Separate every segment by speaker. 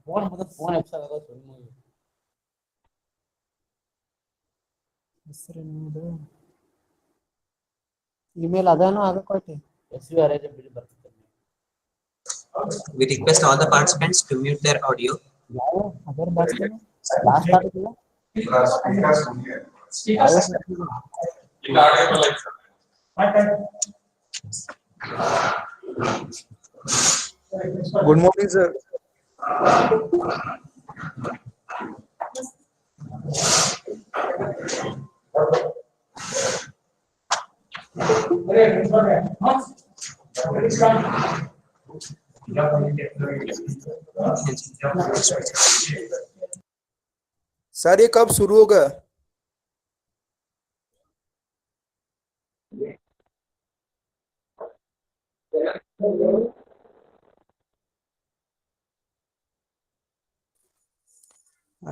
Speaker 1: Phone ಮತ್ತೆ phone ಎಪ್ಸ ಆಗೋದು
Speaker 2: ಹೆಸರೇನದು email ಅದೇನೋ ಅದಕ್ಕೋಟಿ
Speaker 1: SURAJ ಬಿಲ್ ಬರ್ತದೆ.
Speaker 3: We request all the participants to mute their audio.
Speaker 2: ಯಾವ ಅದರ ಬರ್ತಾನೆ ಲಾಸ್ಟ್ ಆಗಿಲ್ಲ
Speaker 4: Good morning, sir. सर ये कब शुरू होगा?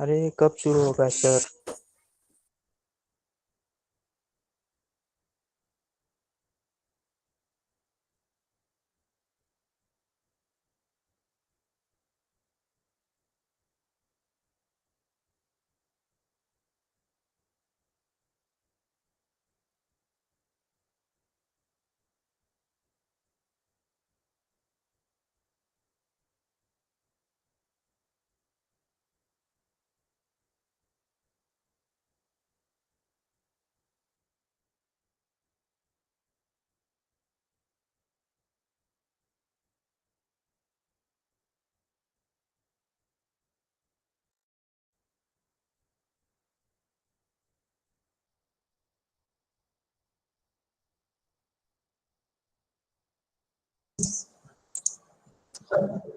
Speaker 2: अरे कब शुरू होगा sir?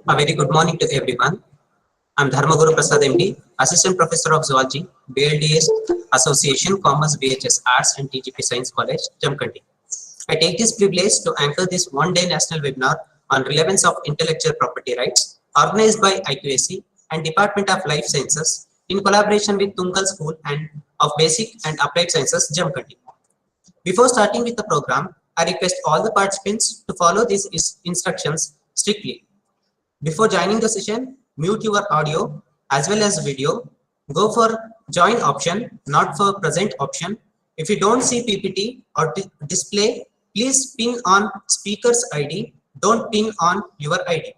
Speaker 3: A very good morning to everyone. I'm Dharmaguru Prasad MD, Assistant Professor of Zoology, Bldea Association, Commerce, BHS Arts and TGP Science College, Jamkhandi. I take this privilege to anchor this one-day national webinar on relevance of intellectual property rights, organized by IQAC and Department of Life Sciences in collaboration with Tungal School and of Basic and Applied Sciences, Jamkhandi. Before starting with the program, I request all the participants to follow these instructions strictly. Before joining the session, mute your audio as well as video. Go for join option, not for present option. If you don't see PPT or display, please pin on speaker's ID. Don't pin on your ID.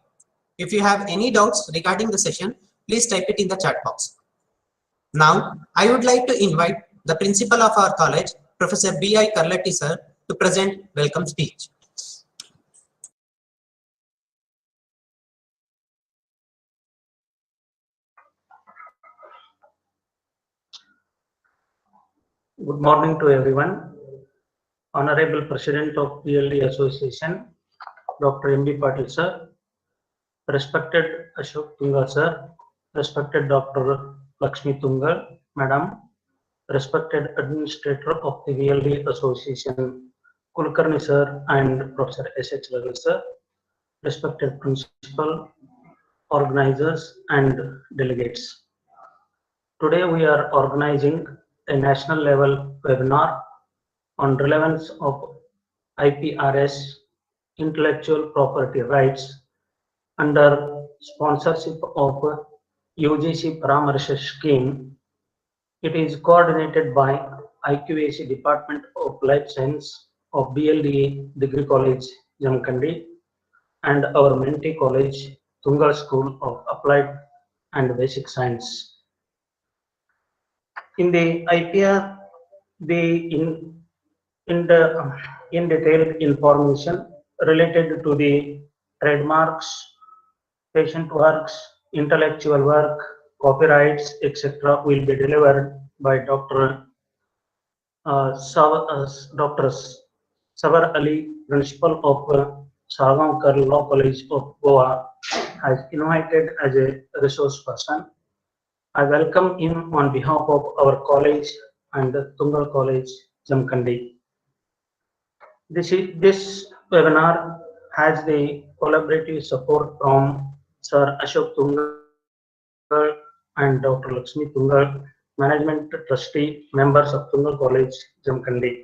Speaker 3: If you have any doubts regarding the session, please type it in the chat box. Now, I would like to invite the principal of our college, Professor B.I. Karlati sir, to present welcome speech.
Speaker 5: Good morning to everyone. Honorable President of Bldea Association, Dr. M.D. Patil sir, respected Ashok Tunga sir, respected Dr. Lakshmi Tunga madam, respected Administrator of the Bldea Association, Kulkarni sir and Professor S.H. Ravi sir, respected Principal, organizers and delegates. Today we are organizing a national level webinar on relevance of IPRS, intellectual property rights, under sponsorship of UGC Paramarsha scheme. It is coordinated by IQAC Department of Life Science of Bldea Degree College, Jamkhandi, and our mentee college, Tungal School of Applied and Basic Science. In the IPR, in detailed information related to the trademarks, patent works, intellectual work, copyrights, etc. will be delivered by Dr. Savar Ali, Principal of Savankar Law College of Goa, has invited as a resource person. I welcome him on behalf of our college and Tungal College, Jamkhandi. This webinar has the collaborative support from Sir Ashok Tungal and Dr. Lakshmi Tungal, Management Trustee, members of Tungal College, Jamkhandi.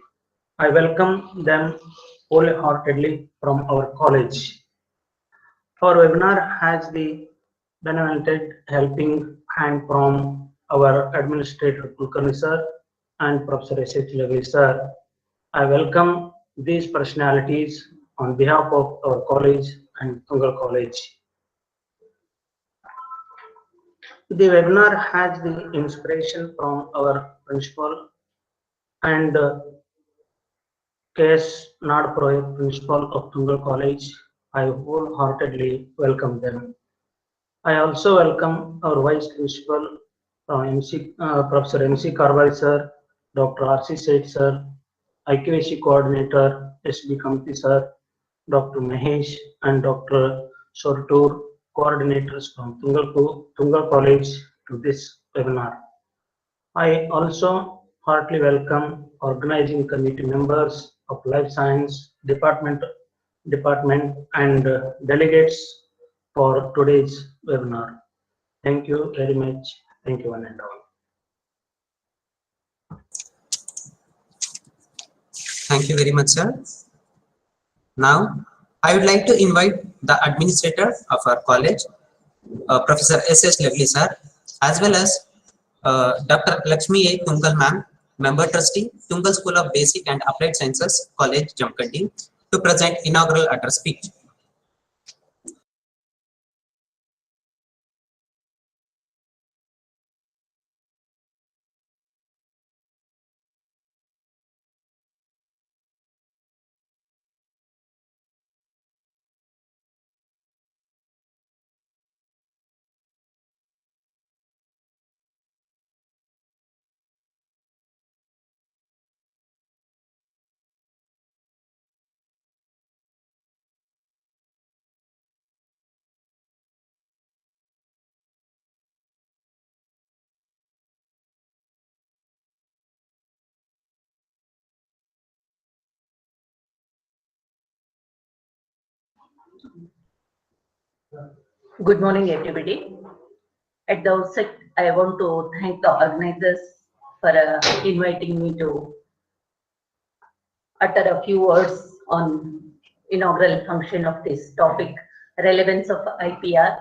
Speaker 5: I welcome them wholeheartedly from our college. Our webinar has the benevolent helping hand from our Administrator Kulkarni sir and Professor S.H. Levy sir. I welcome these personalities on behalf of our college and Tungal College. The webinar has the inspiration from our principal and K.S. Nadproy, principal of Tungal College. I wholeheartedly welcome them. I also welcome our vice principal, Professor M.C. Karwal sir, Dr. R.C. Seth sir, IQAC coordinator S.B. Kamti sir, Dr. Mahesh and Dr. Sortur, coordinators from Tungal College to this webinar. I also heartily welcome organizing committee members of Life Science Department and delegates for today's webinar. Thank you very much. Thank you one and all.
Speaker 3: Thank you very much, sir. Now, I would like to invite the administrator of our college, Professor S.S. Levely, sir, as well as Dr. Lakshmi A. Tungal, ma'am, member trustee, Tungal School of Basic and Applied Sciences, College, Jamkhandi, to present inaugural address speech.
Speaker 6: Good morning, everybody. At the outset, I want to thank the organizers for inviting me to utter a few words on inaugural function of this topic, relevance of IPR.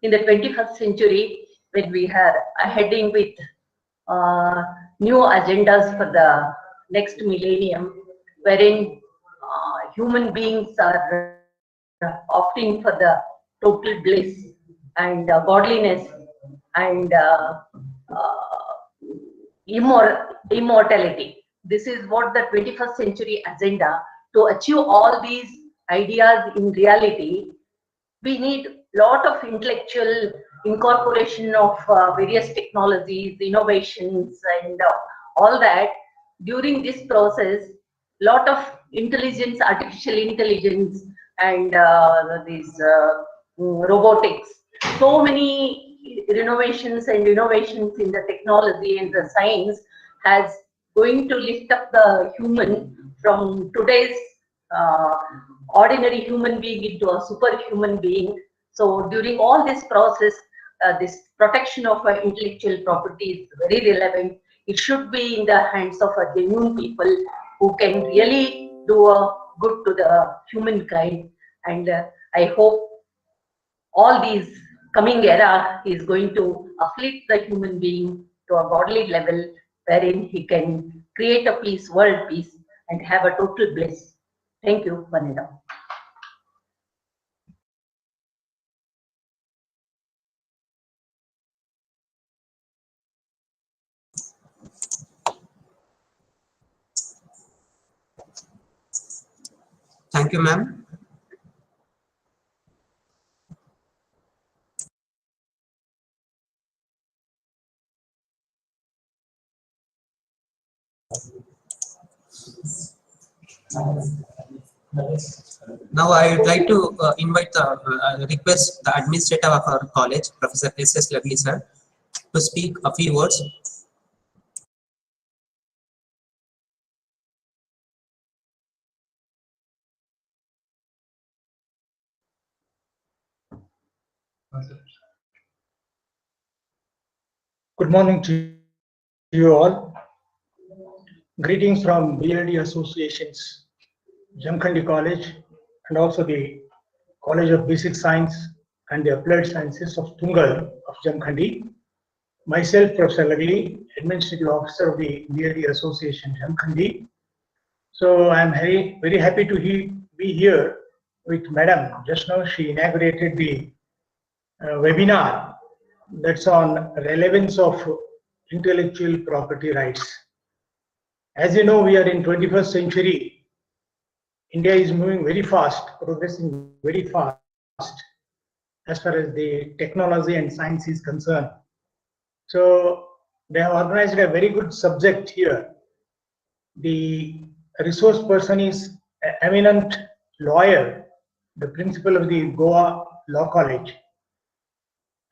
Speaker 6: In the 21st century, when we are heading with new agendas for the next millennium, wherein human beings are opting for the total bliss and godliness and immortality. This is what the 21st century agenda. To achieve all these ideas in reality, we need lot of intellectual incorporation of various technologies, innovations, and all that. During this process, lot of intelligence, artificial intelligence, and robotics. So many renovations and innovations in the technology and the science has going to lift up the human from today's ordinary human being into a superhuman being. So during all this process, this protection of intellectual property is very relevant. It should be in the hands of a genuine people who can really do a good to the humankind. And I hope all these coming era is going to uplift the human being to a godly level, wherein he can create a peace, world peace, and have a total bliss. Thank you, Vanida.
Speaker 3: Thank you, ma'am. Now I would like to request the administrator of our college, Professor S.S. Levely, sir, to speak a few words.
Speaker 7: Good morning to you all. Greetings from BLD Association's Jamkhandi College and also the College of Basic Science and the Applied Sciences of Tungal of Jamkhandi. Myself, Professor Lagli, Administrative Officer of the BLD Association Jamkhandi. So I'm very happy to be here with Madam. Just now she inaugurated the webinar that's on relevance of intellectual property rights. As you know, we are in 21st century. India is moving very fast, progressing very fast as far as the technology and science is concerned. So they have organized a very good subject here. The resource person is an eminent lawyer, the principal of the Goa Law College.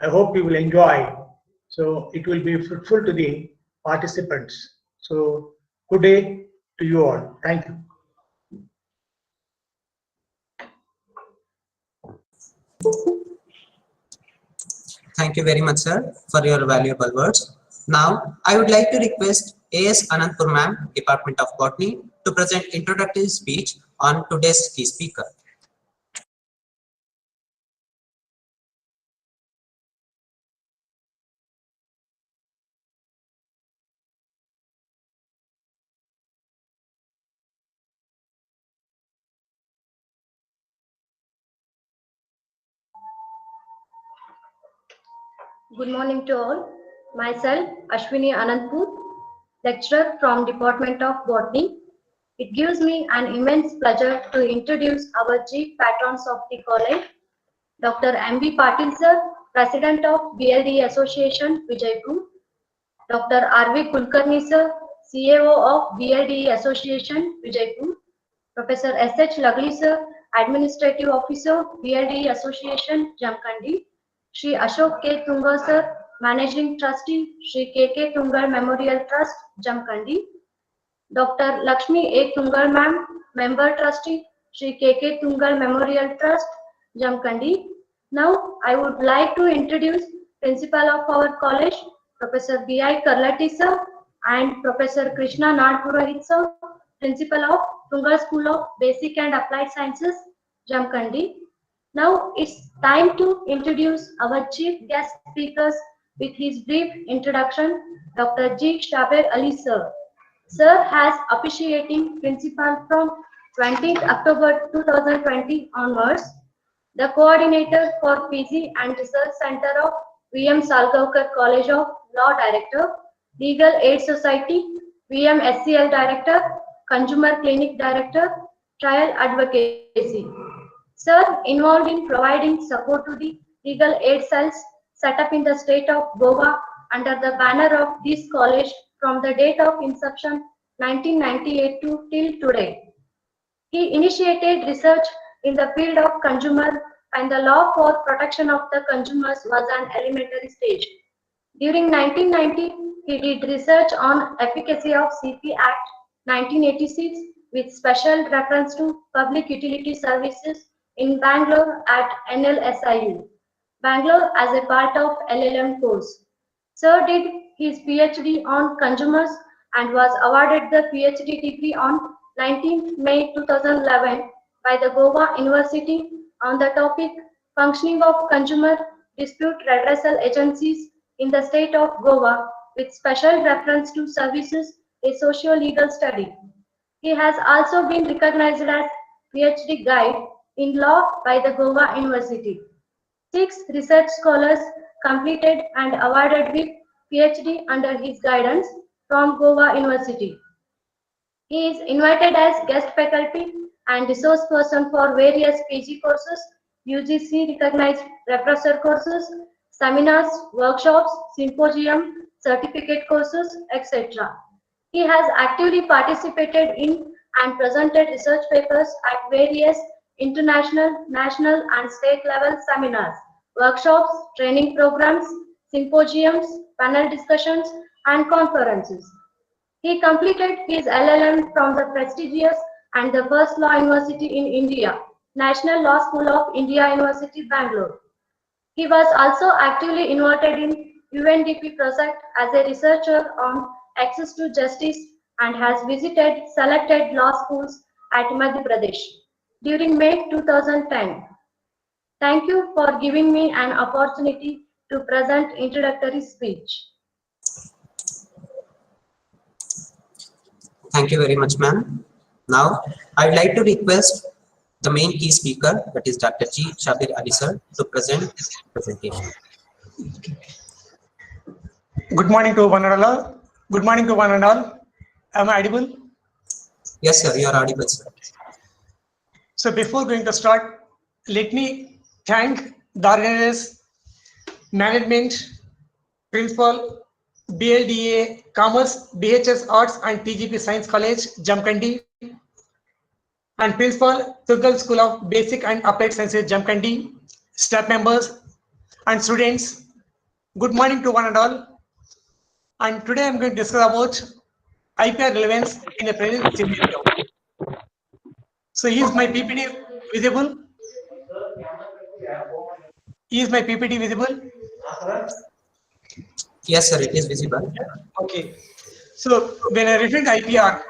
Speaker 7: I hope you will enjoy. So it will be fruitful to the participants. So good day to you all. Thank you.
Speaker 3: Thank you very much, sir, for your valuable words. Now, I would like to request A.S. Anantpur ma'am, Department of Botany, to present introductory speech on today's key speaker.
Speaker 8: Good morning to all. Myself, Ashwini Anantpur, lecturer from Department of Botany. It gives me an immense pleasure to introduce our chief patrons of the college, Dr. M.B. Patil sir, President of BLD Association, Vijaypur, Dr. R.V. Kulkarni sir, CAO of BLD Association, Vijaypur, Professor S.H. Lagli sir, Administrative Officer, BLD Association, Jamkhandi, Shri Ashok K. Tunga sir, Managing Trustee, Shri K.K. Tungar Memorial Trust, Jamkhandi, Dr. Lakshmi A. Tungar ma'am, Member Trustee, Shri K.K. Tungar Memorial Trust, Jamkhandi. Now, I would like to introduce Principal of our college, Professor B.I. Karlati sir, and Professor Krishna Nadpurohit sir, Principal of Tungar School of Basic and Applied Sciences, Jamkhandi. Now it's time to introduce our chief guest speakers with his brief introduction, Dr. G. Shaber Ali sir. Sir has officiating principal from 20th October 2020 onwards, the coordinator for PG and Research Center of VM Salgaonkar College of Law Director, Legal Aid Society, VM SCL Director, Consumer Clinic Director, Trial Advocacy. Sir, involved in providing support to the legal aid cells set up in the state of Goa under the banner of this college from the date of inception 1998 to till today. He initiated research in the field of consumer and the law for protection of the consumers was an elementary stage. During 1990, he did research on efficacy of CP Act 1986 with special reference to public utility services in Bangalore at NLSIU, Bangalore as a part of LLM course. Sir did his PhD on consumers and was awarded the PhD degree on 19th May 2011 by the Goa University on the topic Functioning of Consumer Dispute Redressal Agencies in the state of Goa with special reference to services, a socio-legal study. He has also been recognized as PhD guide in law by the Goa University. 6 research scholars completed and awarded with PhD under his guidance from Goa University. He is invited as guest faculty and resource person for various PG courses, UGC recognized professor courses, seminars, workshops, symposium, certificate courses, etc. He has actively participated in and presented research papers at various international, national and state level seminars, workshops, training programs, symposiums, panel discussions and conferences. He completed his LLM from the prestigious and the first law university in India, National Law School of India University, Bangalore. He was also actively involved in UNDP project as a researcher on access to justice and has visited selected law schools at Madhya Pradesh during May 2010. Thank you for giving me an opportunity to present introductory speech.
Speaker 3: Thank you very much, ma'am. Now, I'd like to request the main key speaker, that is Dr. G. Shabir Ali sir, to present his presentation.
Speaker 9: Good morning to one and all. Good morning to one and all. Am I audible?
Speaker 3: Yes, sir, you are audible, sir.
Speaker 9: So before going to start, let me thank the organizers, management, principal, Bldea, Commerce, BHS Arts and TGP Science College, Jamkhandi, and principal, Tugal School of Basic and Applied Sciences, Jamkhandi, staff members and students. Good morning to one and all. And today I'm going to discuss about IPR relevance in the present scenario. So is my PPT visible? Is my PPT visible?
Speaker 3: Yes, sir, it is visible.
Speaker 9: Okay. So when I refer to IPR,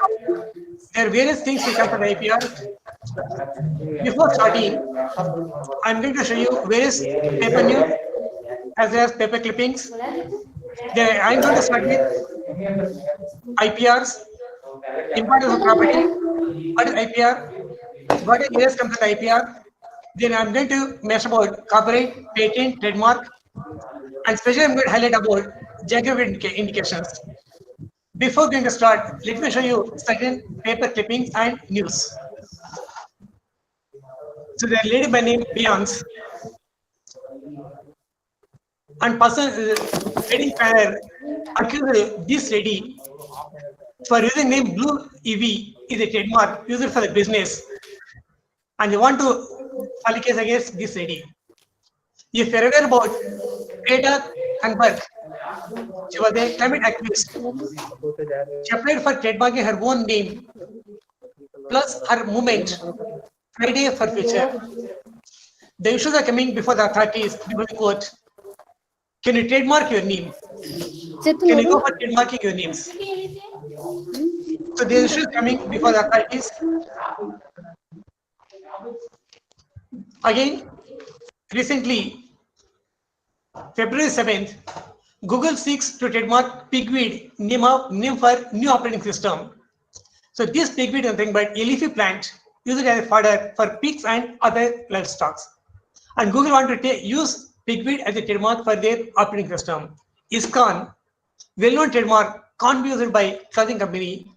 Speaker 9: there are various things we come from IPR. Before starting, I'm going to show you various paper news as well as paper clippings. Then I'm going to start with IPRs, importance of property, what is IPR, what are areas come from IPR. Then I'm going to mention about copyright, patent, trademark, and especially I'm going to highlight about geographic indications. Before going to start, let me show you certain paper clippings and news. So the lady by name Beyonce and person wedding planner accused this lady for using name Blue EV is a trademark used for the business, and they want to file a case against this lady. If you're aware about Greta Thunberg, she was a climate activist. She applied for trademarking her own name plus her movement Friday for Future. The issues are coming before the authorities, before the court. Can you trademark your name? Can you go for trademarking your names? So the issues coming before the authorities. Again, recently, February 7th, Google seeks to trademark pigweed name for new operating system. So this pigweed is nothing but a leafy plant used as a fodder for pigs and other livestock. And Google want to use pigweed as a trademark for their operating system. ISKCON, well-known trademark, can't be used by clothing company.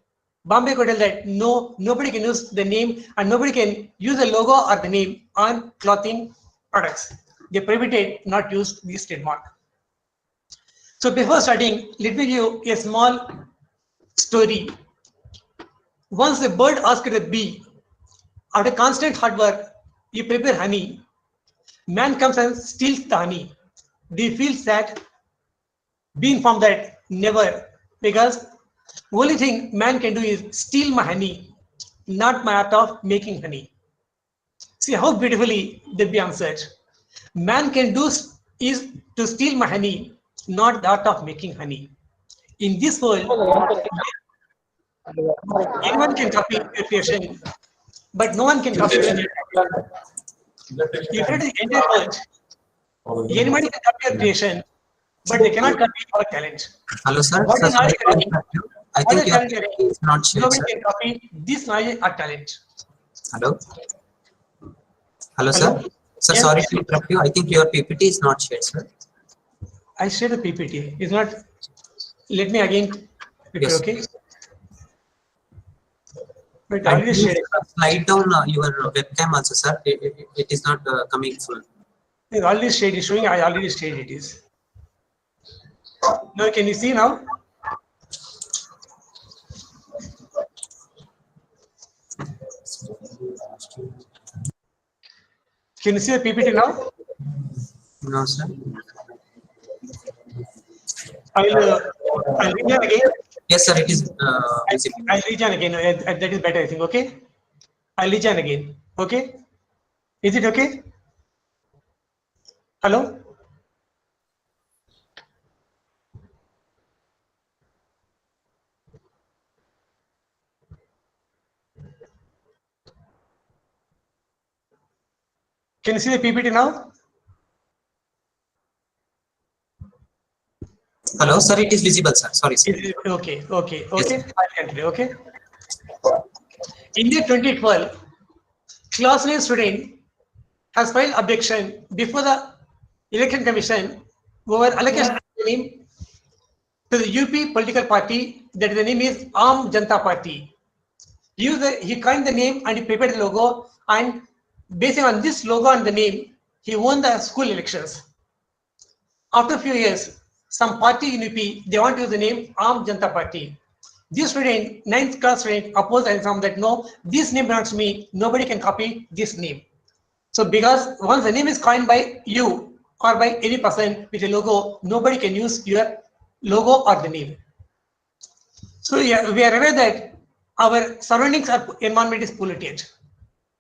Speaker 9: Bombay could tell that no, nobody can use the name and nobody can use the logo or the name on clothing products. They prohibited not use this trademark. So before starting, let me give you a small story. Once a bird asked a bee, after constant hard work, you prepare honey. Man comes and steals the honey. Do you feel sad? Be informed that never, because only thing man can do is steal my honey, not my art of making honey. See how beautifully the bee answered. Man can do is to steal my honey, not the art of making honey. In this world, anyone can copy your creation, but no one can copy your talent. If it is the entire world, anybody can copy your creation, but they cannot copy our talent.
Speaker 3: Hello, sir.
Speaker 9: What
Speaker 3: Sir,
Speaker 9: is
Speaker 3: sorry
Speaker 9: knowledge
Speaker 3: to
Speaker 9: sharing?
Speaker 3: interrupt you. I
Speaker 9: What
Speaker 3: think
Speaker 9: is
Speaker 3: your
Speaker 9: talent sharing?
Speaker 3: PPT is not shared,
Speaker 9: Nobody
Speaker 3: sir.
Speaker 9: can copy this knowledge or talent.
Speaker 3: Hello. Hello,
Speaker 9: Hello?
Speaker 3: sir. Sir,
Speaker 9: Yes.
Speaker 3: sorry to interrupt you. I think your PPT is not shared, sir.
Speaker 9: I shared the PPT. It's not. Let me again repeat,
Speaker 3: Yes.
Speaker 9: okay? But
Speaker 3: And
Speaker 9: already
Speaker 3: please
Speaker 9: shared.
Speaker 3: slide down your webcam also, sir. It is not coming full.
Speaker 9: It's already shared. It's showing I already shared it is. Now can you see now? Can you see the PPT now?
Speaker 3: No, sir.
Speaker 9: I'll rejoin again.
Speaker 3: Yes, sir. It is visible.
Speaker 9: I'll rejoin again. That is better, I think. Okay. I'll rejoin again. Okay. Is it okay? Hello. Can you see the PPT now?
Speaker 3: Hello, sir. It is visible, sir. Sorry, sir.
Speaker 9: Okay. I'll continue. Okay. In the 2012, class 9 student has filed objection before the Election Commission over allocation of the name to the UP political party, that the name is Aam Janata Party. He coined the name and he prepared the logo, and based on this logo and the name, he won the school elections. After a few years, some party in UP, they want to use the name Aam Janata Party. This student, 9th class student, opposed and found that no, this name belongs to me, nobody can copy this name. So because once the name is coined by you or by any person with a logo, nobody can use your logo or the name. So yeah, we are aware that our surroundings or environment is polluted.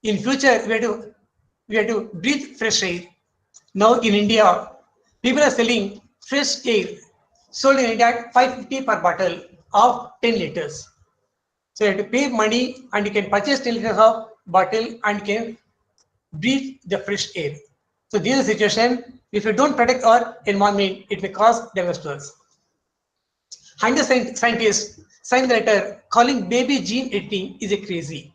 Speaker 9: In future, we have to breathe fresh air. Now in India, people are selling fresh air sold in India at 550 per bottle of 10 liters. So you have to pay money and you can purchase 10 liters of bottle and can breathe the fresh air. So this is the situation. If we don't protect our environment, it may cause damage to us. And the scientists signed the letter calling baby gene editing is a crazy.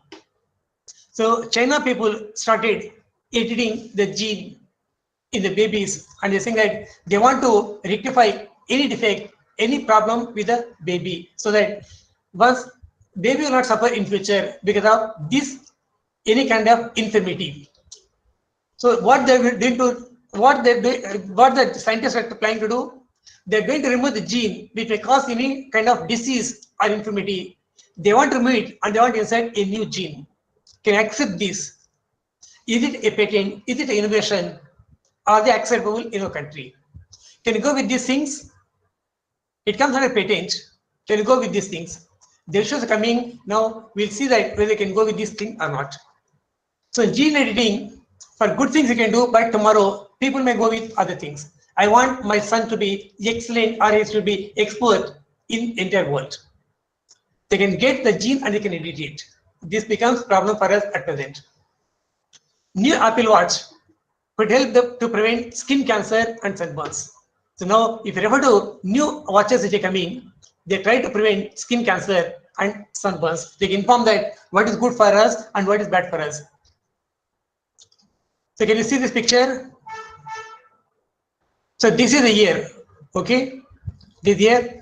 Speaker 9: So China people started editing the gene in the babies, and they're saying that they want to rectify any defect, any problem with the baby, so that once baby will not suffer in future because of this any kind of infirmity. So what the scientists are planning to do, they're going to remove the gene which may cause any kind of disease or infirmity. They want to remove it and they want to insert a new gene. Can you accept this? Is it a patent? Is it an innovation? Are they acceptable in our country? Can you go with these things? It comes under patent. Can you go with these things? The issues are coming now. We'll see that whether they can go with this thing or not. So gene editing, for good things you can do, but tomorrow people may go with other things. I want my son to be excellent or he to be expert in entire world. They can get the gene and they can edit it. This becomes problem for us at present. New Apple Watch could help to prevent skin cancer and sunburns. So now, if you refer to new watches that are coming, they try to prevent skin cancer and sunburns. They can inform that what is good for us and what is bad for us. So can you see this picture? So this is the year, okay? This year,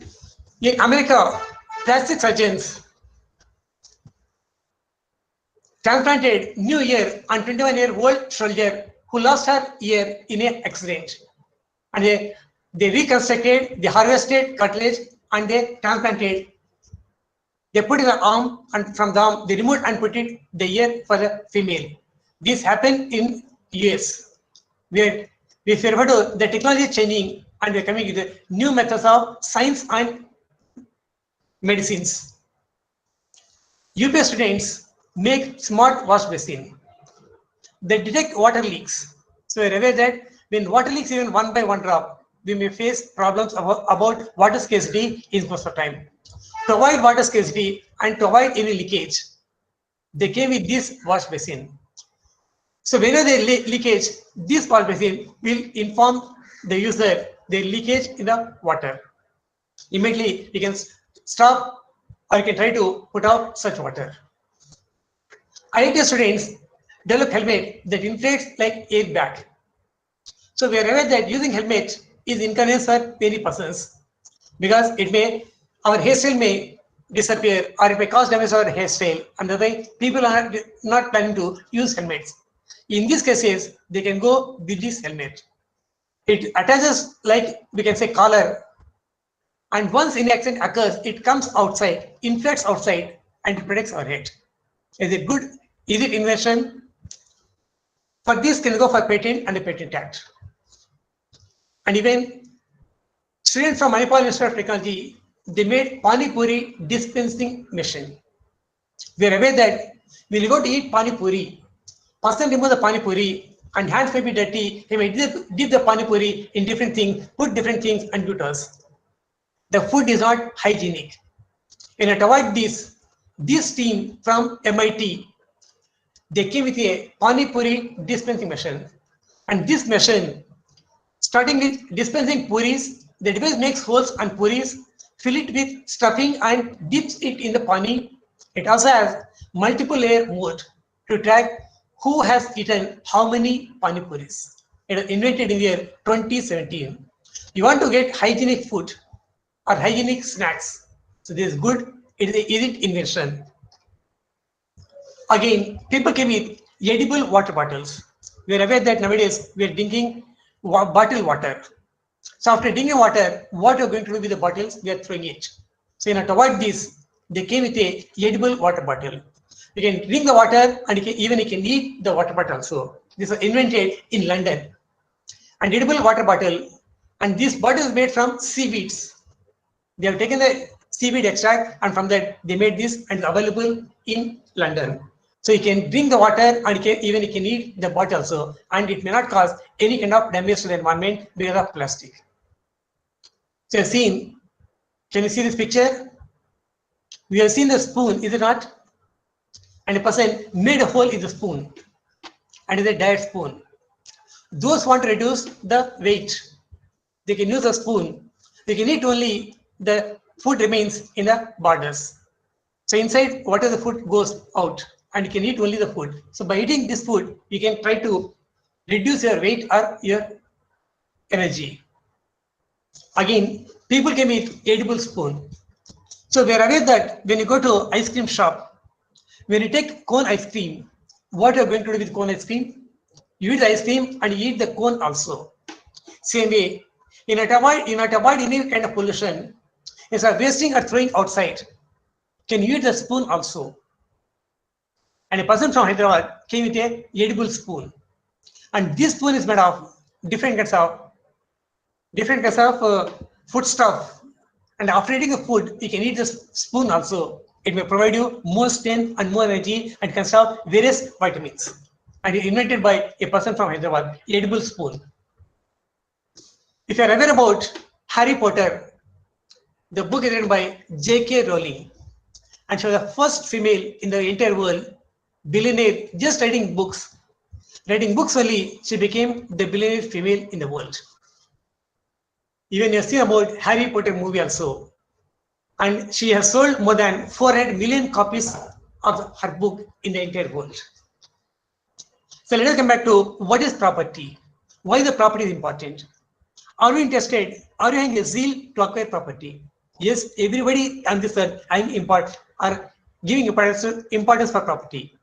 Speaker 9: in America, plastic surgeons transplanted new ear on 21-year-old soldier who lost her ear in an accident. And they reconstructed, they harvested cartilage and they transplanted. They put in the arm, and from the arm they removed and put it the ear for the female. This happened in US, where we refer to the technology is changing and we're coming with new methods of science and medicines. UP students make smart wash basin. They detect water leaks. So we're aware that when water leaks even 1 by 1 drop, we may face problems about water scarcity in most of the time. To avoid water scarcity and to avoid any leakage, they came with this wash basin. So whenever there is leakage, this wash basin will inform the user the leakage in the water. Immediately you can stop or you can try to put out such water. IIT students develop helmet that inflates like airbag. So we are aware that using helmet is inconvenience for many persons because our hairstyle may disappear or it may cause damage to our hairstyle, and the way people are not planning to use helmets. In these cases, they can go with this helmet. It attaches like we can say collar, and once an accident occurs, it comes outside, inflates outside, and it protects our head. Is it good? Is it invention? For this can go for patent and the Patent Act. And even students from Manipal Institute of Technology, they made Pani Puri dispensing machine. We are aware that when you go to eat Pani Puri, person remove the Pani Puri and hands may be dirty, he may dip the Pani Puri in different things, put different things and give to us. The food is not hygienic. And to avoid this team from MIT, they came with a Pani Puri dispensing machine. And this machine, starting with dispensing puris, the device makes holes and puris, fill it with stuffing and dips it in the pani. It also has multiple layer mode to track who has eaten how many pani puris. It was invented in the year 2017. You want to get hygienic food or hygienic snacks. So this is good. It isn't invention. Again, people came with edible water bottles. We are aware that nowadays we are drinking bottled water. So after drinking water, what you're going to do with the bottles, we are throwing it. So in order to avoid this, they came with a edible water bottle. You can drink the water and you can eat the water bottle also. This was invented in London. An edible water bottle, and this bottle is made from seaweeds. They have taken the seaweed extract and from that they made this and it's available in London. So you can drink the water and you can eat the bottle also, and it may not cause any kind of damage to the environment because of plastic. So you've seen, can you see this picture? We have seen the spoon, is it not? And a person made a hole in the spoon and it's a diet spoon. Those who want to reduce the weight, they can use a spoon. They can eat only the food remains in the borders. So inside, whatever the food goes out, and you can eat only the food. So by eating this food, you can try to reduce your weight or your energy. Again, people can eat edible spoon. So we are aware that when you go to ice cream shop, when you take cone ice cream, what you are going to do with cone ice cream? You eat the ice cream and you eat the cone also. Same way, in order to avoid any kind of pollution, instead of wasting or throwing outside, can you eat the spoon also? And a person from Hyderabad came with a edible spoon. And this spoon is made of different kinds of food stuff. And after eating the food, you can eat this spoon also. It may provide you more strength and more energy and consists of various vitamins. And it's invented by a person from Hyderabad, edible spoon. If you are aware about Harry Potter, the book is written by J.K. Rowling, and she was the first female in the entire world, billionaire, just writing books. Writing books only, she became the billionaire female in the world. Even you see about Harry Potter movie also. And she has sold more than 400 million copies of her book in the entire world. So let us come back to what is property? Why the property is important? Are you interested? Are you having a zeal to acquire property? Yes, everybody on this earth are giving importance for property.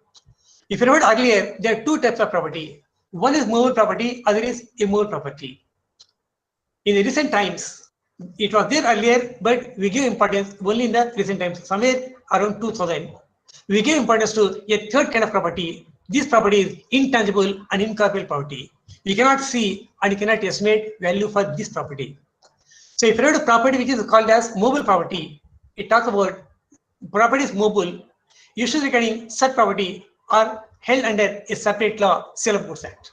Speaker 9: If you remember earlier, there are two types of property. One is movable property, other is immovable property. In the recent times, it was there earlier, but we give importance only in the recent times, somewhere around 2000. We give importance to a third kind of property. This property is intangible and incorporeal property. You cannot see and you cannot estimate value for this property. So if you have a property which is called as mobile property, it talks about property is mobile. Usually regarding such property are held under a separate law, Sale of Goods Act.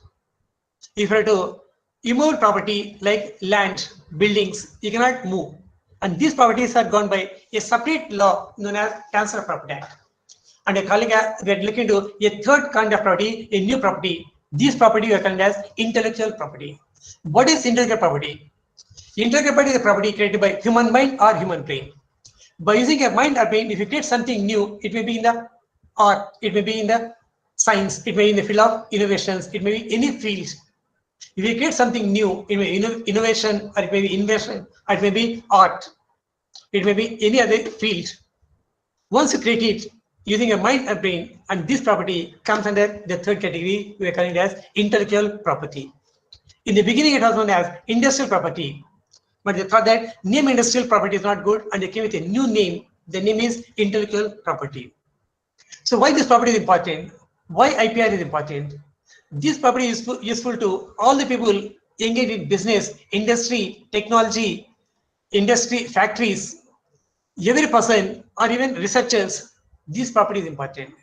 Speaker 9: If you have to immovable property like land, buildings, you cannot move. And these properties are governed by a separate law known as Transfer of Property Act. And we are looking to a third kind of property, a new property. This property we are calling as intellectual property. What is intellectual property? Intellectual property is a property created by human mind or human brain. By using a mind or brain, if you create something new, it may be in the art, it may be in the science, it may be in the field of innovations, it may be any field. If you create something new, it may be innovation, or it may be invention, or it may be art, it may be any other field. Once you create it using a mind and brain, and this property comes under the third category, we are calling it as intellectual property. In the beginning, it was known as industrial property, but they thought that name industrial property is not good, and they came with a new name. The name is intellectual property. So why this property is important? Why IPR is important? This property is useful to all the people engaged in business, industry, technology, industry, factories, every person or even researchers. This property is important.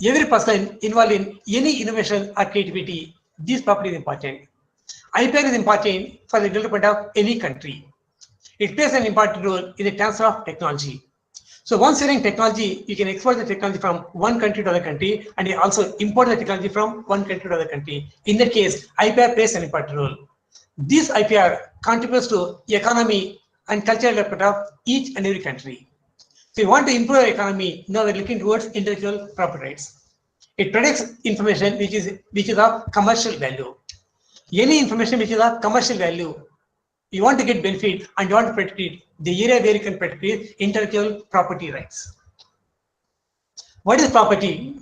Speaker 9: Every person involved in any innovation or creativity, this property is important. IPR is important for the development of any country. It plays an important role in the transfer of technology. So once you're in technology, you can export the technology from one country to other country, and you also import the technology from one country to other country. In that case, IPR plays an important role. This IPR contributes to economy and cultural development of each and every country. So you want to improve your economy, now we're looking towards intellectual property rights. It protects information which is of commercial value. Any information which is of commercial value, you want to get benefit and you want to protect it. The area where you can protect is intellectual property rights. What is property?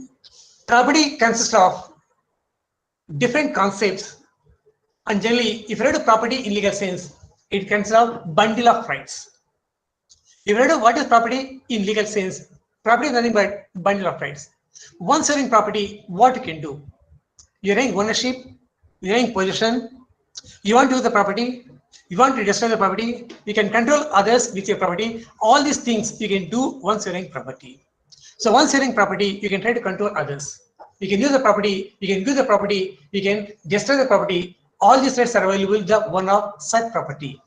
Speaker 9: Property consists of different concepts, and generally, if you read a property in legal sense, it consists of bundle of rights. If you read what is property in legal sense, property is nothing but bundle of rights. Once you're in property, what you can do? You're in ownership, you're in possession, you want to use the property, you want to destroy the property, you can control others with your property. All these things you can do once you're in property. So once you're in property, you can try to control others. You can use the property, you can use the property, you can destroy the property. All these rights are available in the one of such property.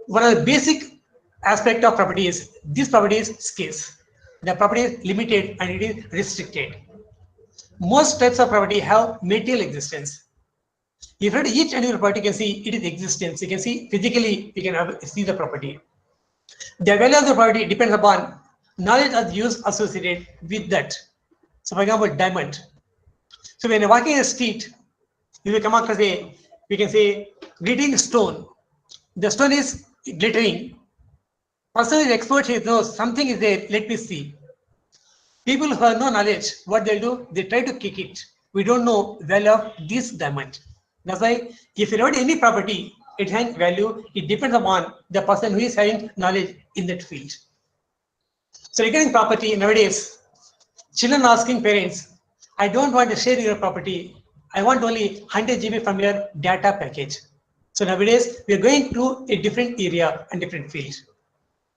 Speaker 9: One of the basic aspect of property is this property is scarce. The property is limited and it is restricted. Most types of property have material existence. If you read each and every property, you can see it is existence. You can see physically, you can see the property. The value of the property depends upon knowledge of use associated with that. So, for example, diamond. So, when you're walking in a street, you will come across we can say, glittering stone. The stone is glittering. Person is expert, he knows something is there, let me see. People who have no knowledge, what they'll do, they try to kick it. We don't know the value of this diamond. That's why if you read any property, it has value, it depends upon the person who is having knowledge in that field. So regarding property, nowadays, children asking parents, I don't want to share your property, I want only 100 GB from your data package. So nowadays, we are going to a different area and different field.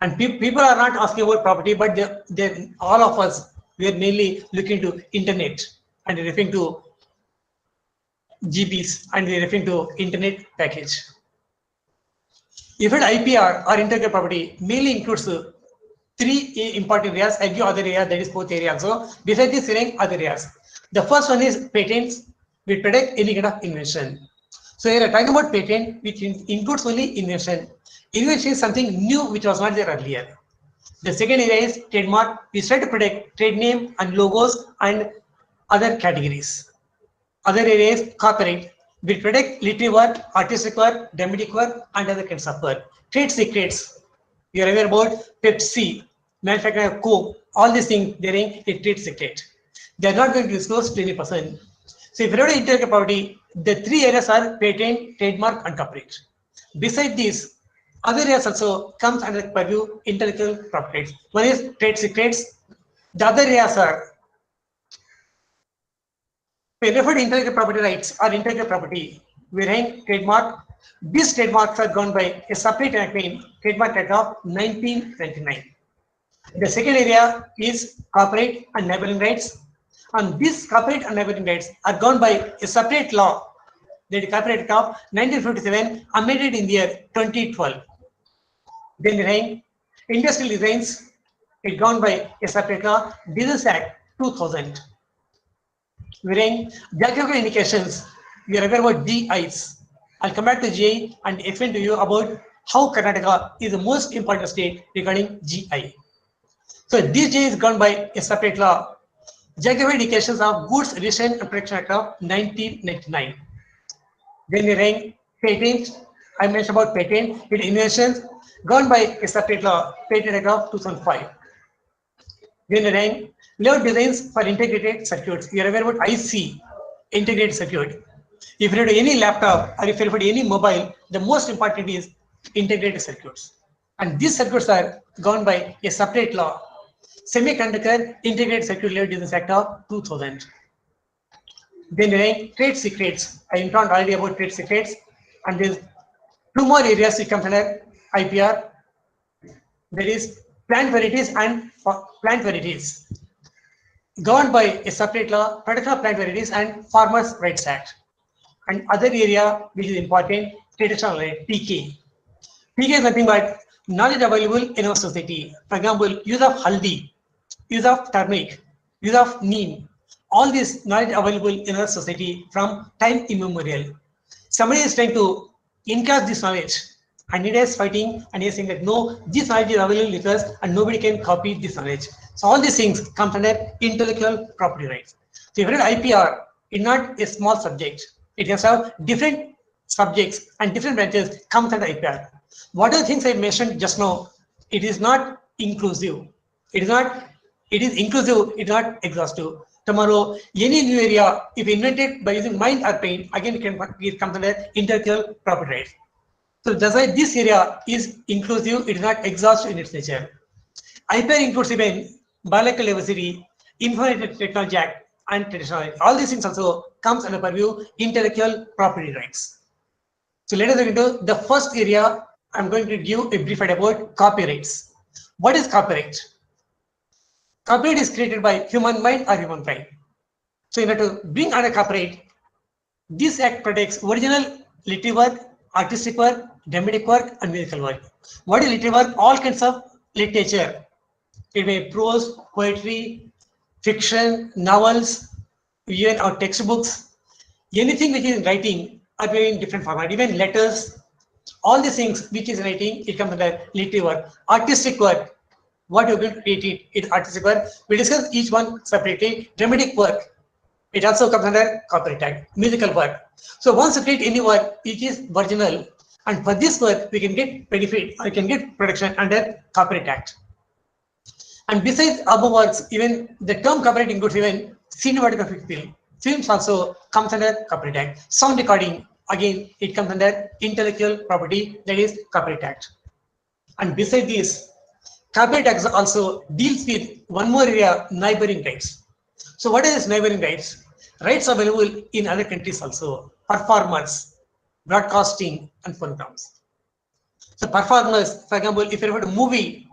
Speaker 9: And people are not asking about property, but they're all of us, we are mainly looking to internet and referring to GBs and we're referring to internet package. If it IPR or intellectual property mainly includes three important areas. I give other area, that is fourth area also. Besides this, other areas. The first one is patents, which protect any kind of invention. So here I'm talking about patent, which includes only invention. Invention is something new which was not there earlier. The second area is trademark. We try to protect trade name and logos and other categories. Other areas, copyright. We protect literary work, artistic work, dramatic work, and other kinds of work. Trade secrets. You are aware about Pepsi, manufacturing of Coke, all these things, they're in a trade secret. They are not going to disclose to any person. So if you have intellectual property, the three areas are patent, trademark, and copyright. Besides this, other areas also comes under the purview intellectual property. One is trade secrets. The other areas are we refer to intellectual property rights or intellectual property. We rank trademark. These trademarks are governed by a separate enactment, Trademark Act of 1929. The second area is copyright and neighboring rights. And these copyright and neighboring rights are governed by a separate law, the Copyright Act of 1957, amended in the year 2012. Then we rank industrial designs, it governed by a separate law, Business Act 2000. We rank geographical indications, we are aware about GIs. I'll come back to GI and explain to you about how Karnataka is the most important state regarding GI. So this GI is governed by a separate law, Geographical Indications of Goods Registration and Protection Act of 1999. Then we rank patent. I mentioned about patent, it inventions governed by a separate law, Patent Act of 2005. Then we rank layout designs for integrated circuits. You are aware about IC, integrated circuit. If you have any laptop or if you have any mobile, the most important is integrated circuits. And these circuits are governed by a separate law, Semiconductor Integrated Circuit Layout Design Act of 2000. Then we rank trade secrets. I informed already about trade secrets. And there's two more areas which come under IPR. That is plant varieties and plant varieties, governed by a separate law, Protection of Plant Varieties and Farmers' Rights Act. And other area which is important, traditional right, PK. PK is nothing but knowledge available in our society. For example, use of haldi, use of turmeric, use of neem. All this knowledge available in our society from time immemorial. Somebody is trying to encourage this knowledge, and it is fighting and he is saying that no, this knowledge is available with us and nobody can copy this knowledge. So all these things come under intellectual property rights. So if you read IPR, it's not a small subject. It has have different subjects and different branches comes under IPR. What are the things I mentioned just now? It is not inclusive. It is inclusive, it is not exhaustive. Tomorrow, any new area, if invented by using mind or pain, again it comes under intellectual property rights. So that's why this area is inclusive, it is not exhaustive in its nature. IPR includes even biological diversity, information technology act, and traditional. All these things also comes under purview intellectual property rights. So let us look into the first area. I'm going to give a brief about copyrights. What is copyright? Copyright is created by human mind or human brain. So in order to bring under copyright, this act protects original literary work, artistic work, dramatic work, and musical work. What is literary work? All kinds of literature. It may be prose, poetry, fiction, novels, even our textbooks, anything which is in writing are in different format, even letters, all these things which is writing, it comes under literary work. Artistic work, what you're going to create it is artistic work. We discuss each one separately. Dramatic work, it also comes under Copyright Act. Musical work. So once you create any work, it is original, and for this work we can get benefit or can get protection under Copyright Act. And besides above works, even the term copyright includes even cinematographic film. Films also comes under Copyright Act. Sound recording, again, it comes under intellectual property, that is Copyright Act. And besides this, Copyright Act also deals with one more area, neighboring rights. So what is neighboring rights? Rights available in other countries also. Performers, broadcasting, and phonograms. So performers, for example, if you have a movie,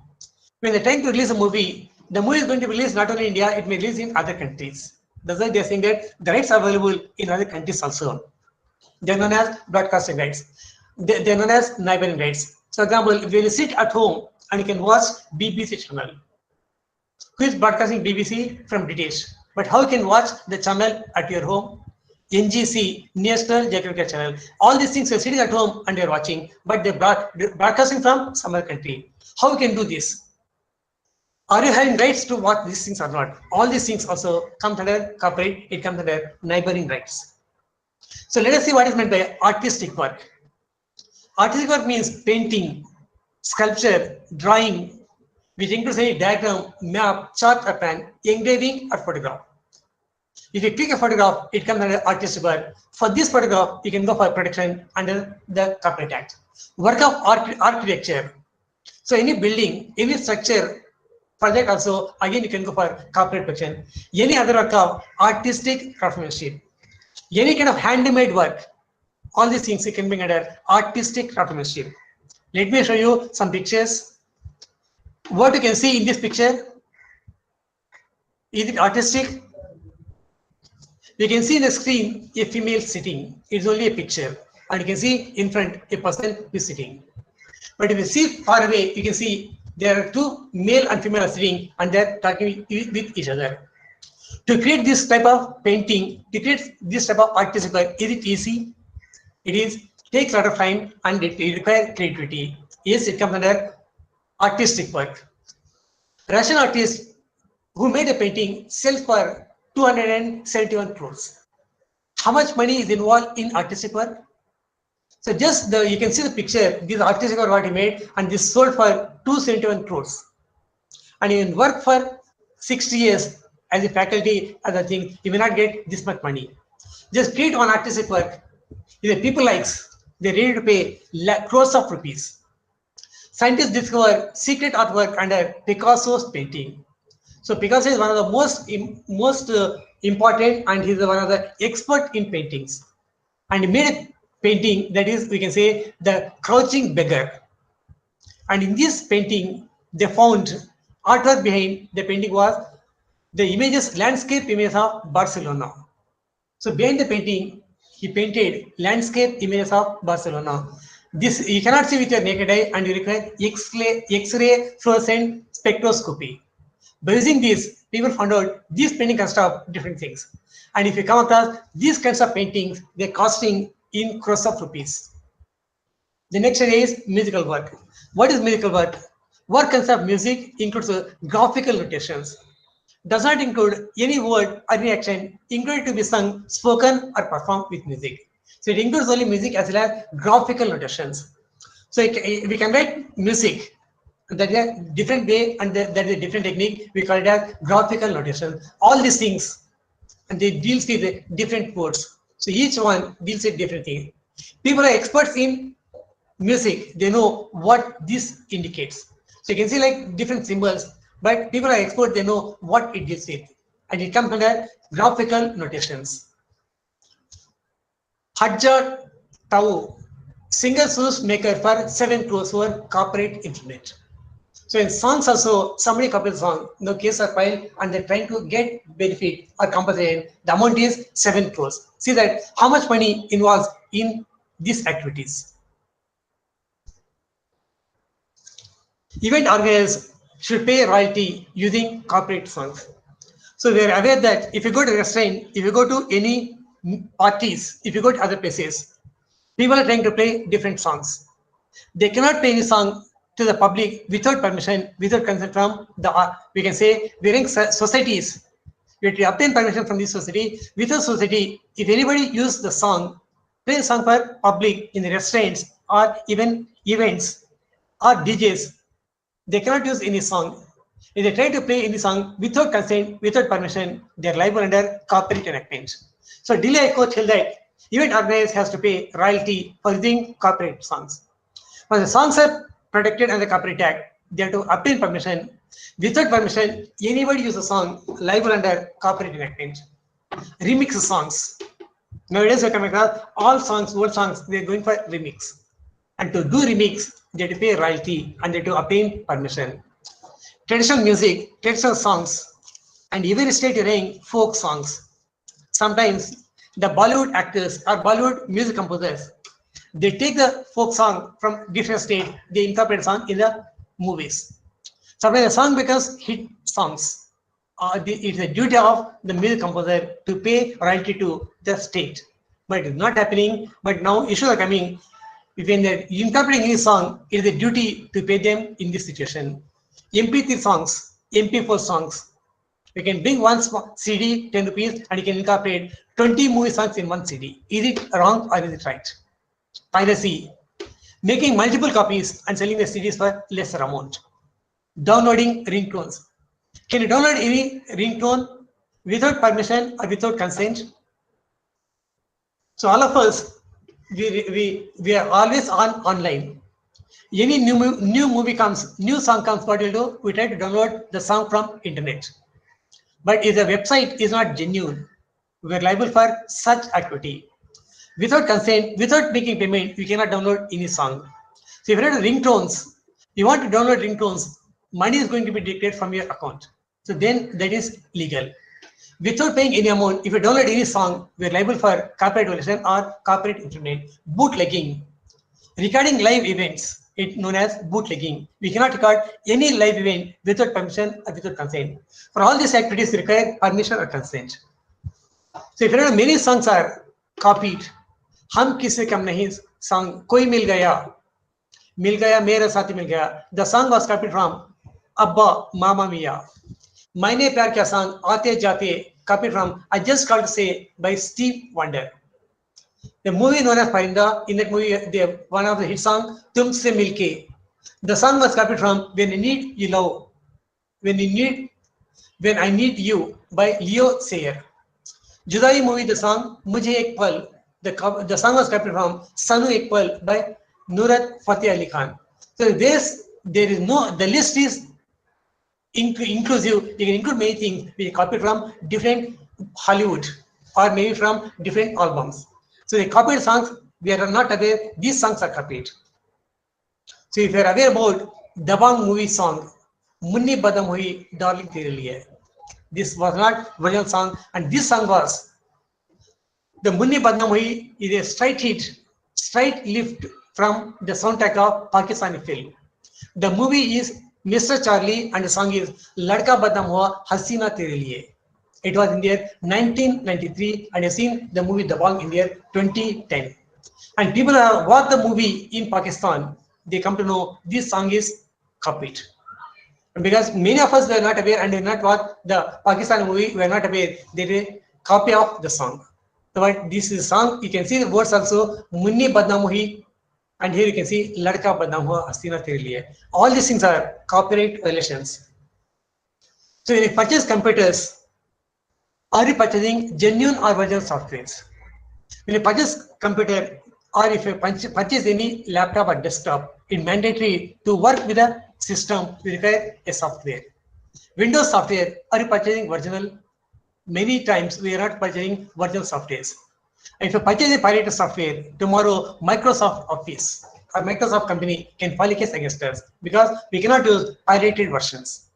Speaker 9: when they're trying to release a movie, the movie is going to be released not only in India, it may release in other countries. That's why they're saying that the rights are available in other countries also. They're known as broadcasting rights. They're known as neighboring rights. So, for example, if you sit at home and you can watch BBC channel, who is broadcasting BBC from British, but how you can watch the channel at your home? NGC, National Geographic Channel. All these things you're sitting at home and you're watching, but they're broadcasting from some other country. How you can do this? Are you having rights to watch these things or not? All these things also come under copyright, it comes under neighboring rights. So let us see what is meant by artistic work. Artistic work means painting, sculpture, drawing, which includes any diagram, map, chart or plan, engraving or photograph. If you click a photograph, it comes under artistic work. For this photograph, you can go for protection under the Copyright Act. Work of architecture. So any building, any structure, for that also, again, you can go for copyright protection. Any other work of artistic craftsmanship, any kind of handmade work, all these things you can bring under artistic craftsmanship. Let me show you some pictures. What you can see in this picture, is it artistic? You can see in the screen a female sitting. It's only a picture, and you can see in front a person who is sitting. But if you see far away, you can see there are two male and female sitting and they're talking with each other. To create this type of painting, to create this type of artistic work, is it easy? It takes a lot of time and it requires creativity. Yes, it comes under artistic work. Russian artist who made a painting sells for 271 crores. How much money is involved in artistic work? So just you can see the picture, this artistic work what he made, and this sold for 271 crores. And you can work for 60 years as a faculty, other things, you may not get this much money. Just create one artistic work. If the people likes, they're ready to pay crores of rupees. Scientists discover secret artwork under Picasso's painting. So Picasso is one of the most important, and he's one of the expert in paintings. And he made a painting that is, we can say, the Crouching Beggar. And in this painting, they found artwork behind the painting was the images, landscape images of Barcelona. So behind the painting, he painted landscape images of Barcelona. This you cannot see with your naked eye, and you require X-ray fluorescent spectroscopy. By using this, people found out these painting consists of different things. And if you come across these kinds of paintings, they're costing in crores of rupees. The next area is musical work. What is musical work? Work consists of music includes graphical notations. Does not include any word or any action, included to be sung, spoken, or performed with music. So it includes only music as well as graphical notations. So we can write music. That is a different way, and that is a different technique. We call it as graphical notation. All these things, and they deals with different words. So each one deals with different things. People are experts in music. They know what this indicates. So you can see like different symbols, but people are experts. They know what it deals with, and it comes under graphical notations. Hadjar Tau, single source maker for 7 crores for corporate internet. So in songs also, somebody copies song, no case are filed, and they're trying to get benefit or compensation. The amount is 7 crores. See that how much money involves in these activities. Event organizers should pay royalty using corporate songs. So we are aware that if you go to a restaurant, if you go to any parties, if you go to other places, people are trying to play different songs. They cannot play any song to the public without permission, without consent from the, we can say, we're societies. We have to obtain permission from this society. Without society, if anybody use the song, play a song for public in the restaurants or even events or DJs, they cannot use any song. If they try to play any song without consent, without permission, they are liable under copyright enactment. So Delhi High Court held that event organizer has to pay royalty for using copyright songs. When the songs are protected under the Copyright Act, they have to obtain permission. Without permission, anybody use a song liable under copyright enactment. Remix songs. Nowadays, we come across all songs, old songs, they're going for remix. And to do remix, they have to pay royalty and they have to obtain permission. Traditional music, traditional songs, and even state range folk songs. Sometimes the Bollywood actors or Bollywood music composers, they take the folk song from different states, they incorporate the song in the movies. Sometimes the song becomes hit songs. It's a duty of the music composer to pay royalty to the state. But it's not happening. But now issues are coming. When they're incorporating any song, it is a duty to pay them in this situation. MP3 songs, MP4 songs. You can bring one CD, 10 rupees, and you can incorporate 20 movie songs in one CD. Is it wrong or is it right? Piracy, making multiple copies and selling the CDs for lesser amount. Downloading ringtones. Can you download any ringtone without permission or without consent? So all of us, we are always online. Any new movie comes, new song comes, what we'll do, we try to download the song from internet. But if the website is not genuine, we are liable for such activity. Without consent, without making payment, you cannot download any song. So if you have ringtones, you want to download ringtones, money is going to be deducted from your account. So then that is legal. Without paying any amount, if you download any song, we are liable for copyright violation or copyright infringement. Bootlegging, recording live events, it's known as bootlegging. We cannot record any live event without permission or without consent. For all these activities, require permission or consent. So if you know, many songs are copied. हम किसी कम नहीं song कोई मिल गया मेरा साथी मिल गया. The song was copied from Abba Mama Mia. मैंने प्यार किया song आते जाते copied from I Just Called to Say by Steve Wonder. The movie known as Parinda, in that movie, one of the hit song Tumse Milke. The song was copied from When I Need You Love, When I Need You by Leo Sayer. Judai movie, the song Mujhe Ek Pal. The song was copied from Sanu Ek Pal by Nusrat Fateh Ali Khan. So there is no, the list is inclusive. You can include many things. We copied from different Hollywood or maybe from different albums. So the copied songs, we are not aware, these songs are copied. So if you are aware about Dabang movie song, Munni Badam Hui, Darling Tere Liye. This was not original song, and this song was, the Munni Badam Hui is a straight hit, straight lift from the soundtrack of Pakistani film. The movie is Mr. Charlie and the song is Ladka Badam Hua Hasina Tere Liye. It was in the year 1993 and I've seen the movie Dabang in the year 2010. And people who have watched the movie in Pakistan, they come to know this song is copied. Because many of us were not aware and did not watch the Pakistan movie, were not aware they did a copy of the song. So but this is a song, you can see the words also, Munni Badnaam Hui, and here you can see Ladka Badnaam Hua Hasina Tere Liye. All these things are copyright violations. So when you purchase computers, are you purchasing genuine or original softwares? When you purchase computer or if you purchase any laptop or desktop, it's mandatory to work with a system to require a software. Windows software, are you purchasing original? Many times we are not purchasing original softwares. If you purchase a pirated software, tomorrow Microsoft Office or Microsoft company can file a case against us because we cannot use pirated versions.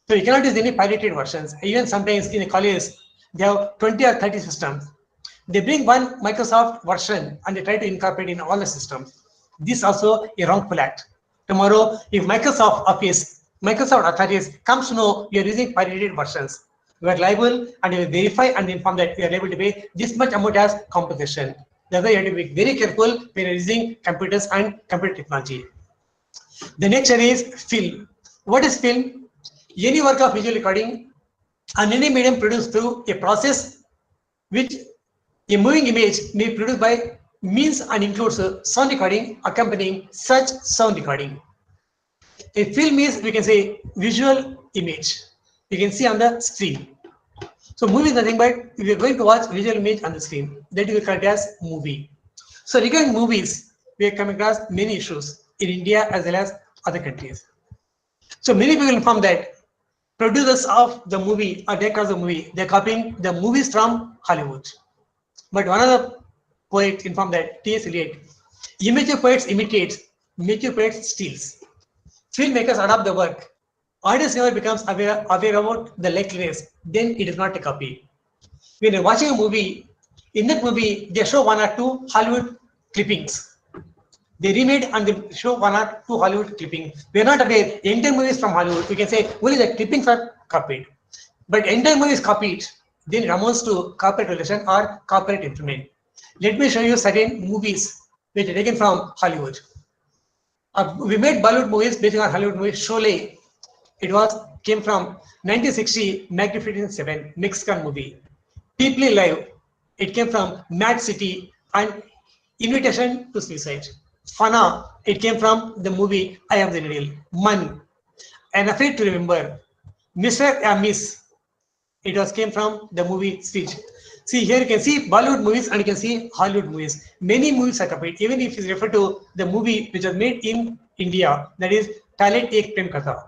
Speaker 9: So you cannot use any pirated versions. Even sometimes in a college, they have 20 or 30 systems. They bring one Microsoft version and they try to incorporate in all the systems. This is also a wrongful act. Tomorrow, if Microsoft Office, Microsoft authorities comes to know you are using pirated versions, you are liable and you will verify and inform that you are able to pay this much amount as compensation. That's why you have to be very careful when you are using computers and computer technology. The next area is film. What is film? Any work of visual recording on any medium produced through a process which a moving image may be produced by means and includes sound recording accompanying such sound recording. A film is, we can say, visual image. You can see on the screen. So movie is nothing but if you are going to watch visual image on the screen, that you will call it as movie. So regarding movies, we are coming across many issues in India as well as other countries. So many people inform that producers of the movie or directors of the movie, they're copying the movies from Hollywood. But one of the poets informed that T.S. Eliot, immature poets imitate, mature poets steals. Filmmakers adopt the work. Audience never becomes aware about the likeness, then it is not a copy. When you're watching a movie, in that movie, they show one or two Hollywood clippings. They remade and they show one or two Hollywood clippings. We are not aware, entire movies from Hollywood, we can say only the clippings are copied. But entire movie is copied, then it amounts to copyright violation or copyright infringement. Let me show you certain movies which are taken from Hollywood. We made Bollywood movies based on Hollywood movies. Sholay, it came from 1960 Magnificent Seven Mexican movie. People Live, it came from Mad City and Invitation to Suicide. Fana, it came from the movie I Am the Needle. Man, and Afraid to Remember. Mr. and Miss, it came from the movie Speech. See here you can see Bollywood movies and you can see Hollywood movies. Many movies are copied, even if you refer to the movie which was made in India, that is Talent Ek Prem Katha.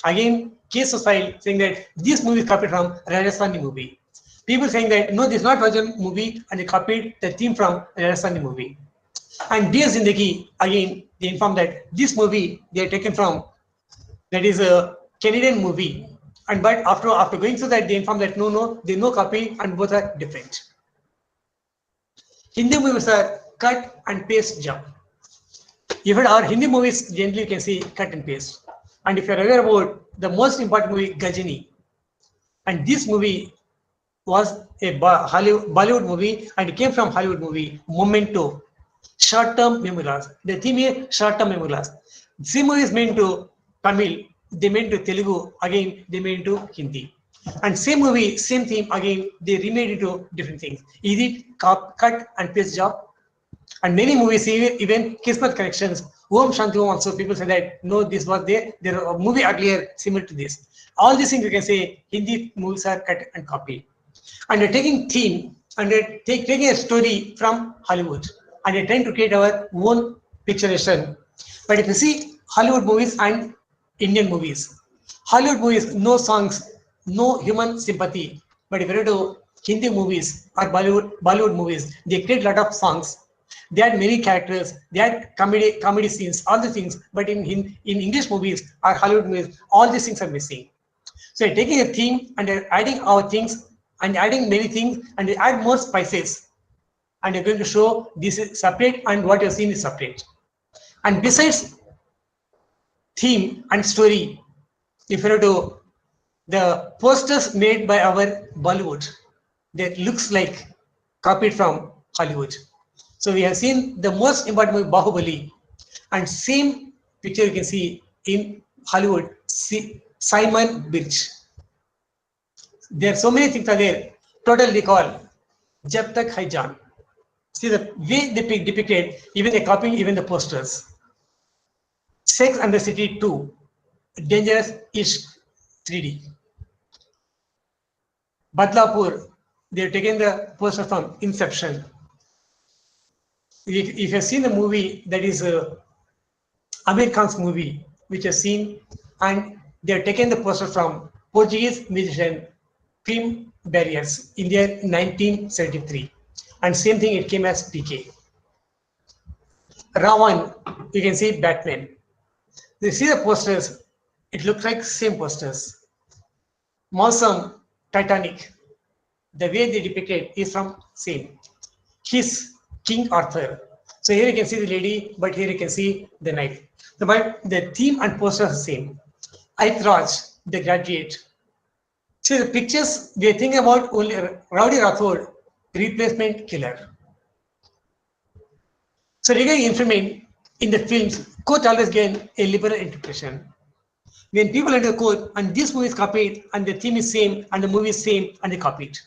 Speaker 9: Again, case society saying that this movie is copied from Rajasthani movie. People saying that no, this is not Rajan movie and they copied the theme from Rajasthani movie. And Dear Zindagi, again, they inform that this movie they are taken from, that is a Canadian movie. And but after going through that, they inform that no, there is no copy and both are different. Hindi movies are cut and paste job. Even our Hindi movies generally you can see cut and paste. And if you are aware about the most important movie, Gajini, and this movie was a Bollywood movie and it came from Hollywood movie, Memento, short-term memory loss. The theme is short-term memory loss. This movie is meant to Tamil, they made into Telugu, again they made into Hindi. And same movie, same theme, again they remade into different things. Is it cut and paste job? And many movies, even Kismet Connections, Om Shanti Om also, people say that no, this was there are a movie earlier similar to this. All these things you can say Hindi movies are cut and copied. And they're taking theme and they're taking a story from Hollywood and they're trying to create our own picturization. But if you see Hollywood movies and Indian movies, Hollywood movies, no songs, no human sympathy. But if you go to Hindi movies or Bollywood movies, they create a lot of songs. They had many characters, they had comedy scenes, all the things. But in English movies or Hollywood movies, all these things are missing. So you're taking a theme and they're adding our things and adding many things and they add more spices. and you're going to show this is separate and what you've seen is separate. And besides theme and story, if you to the posters made by our Bollywood, that looks like copied from Hollywood. So we have seen the most important movie, Bahubali, and same picture you can see in Hollywood, Simon Birch. There are so many things are there. Total Recall, Jab Tak Hai Jaan. See the way they depicted, even they copying even the posters. Sex and the City 2, Dangerous Ishq 3D. Badlapur, they have taken the poster from Inception. If you have seen the movie, that is Amir Khan's movie, which you have seen, and they have taken the poster from Portuguese musician Pim Barriers in their 1973. And same thing, it came as PK. Ravan, you can see Batman. You see the posters, it looks like same posters. Mausam, Titanic, the way they depict it is from same. Kiss, King Arthur. So here you can see the lady, but here you can see the knife. But the theme and poster are the same. Aitraj, The Graduate. See the pictures, we are thinking about only Rowdy Rathod, replacement killer. So regarding information in the films, court always gain a liberal interpretation. When people enter the court and this movie is copied and the theme is same and the movie is same and they copied.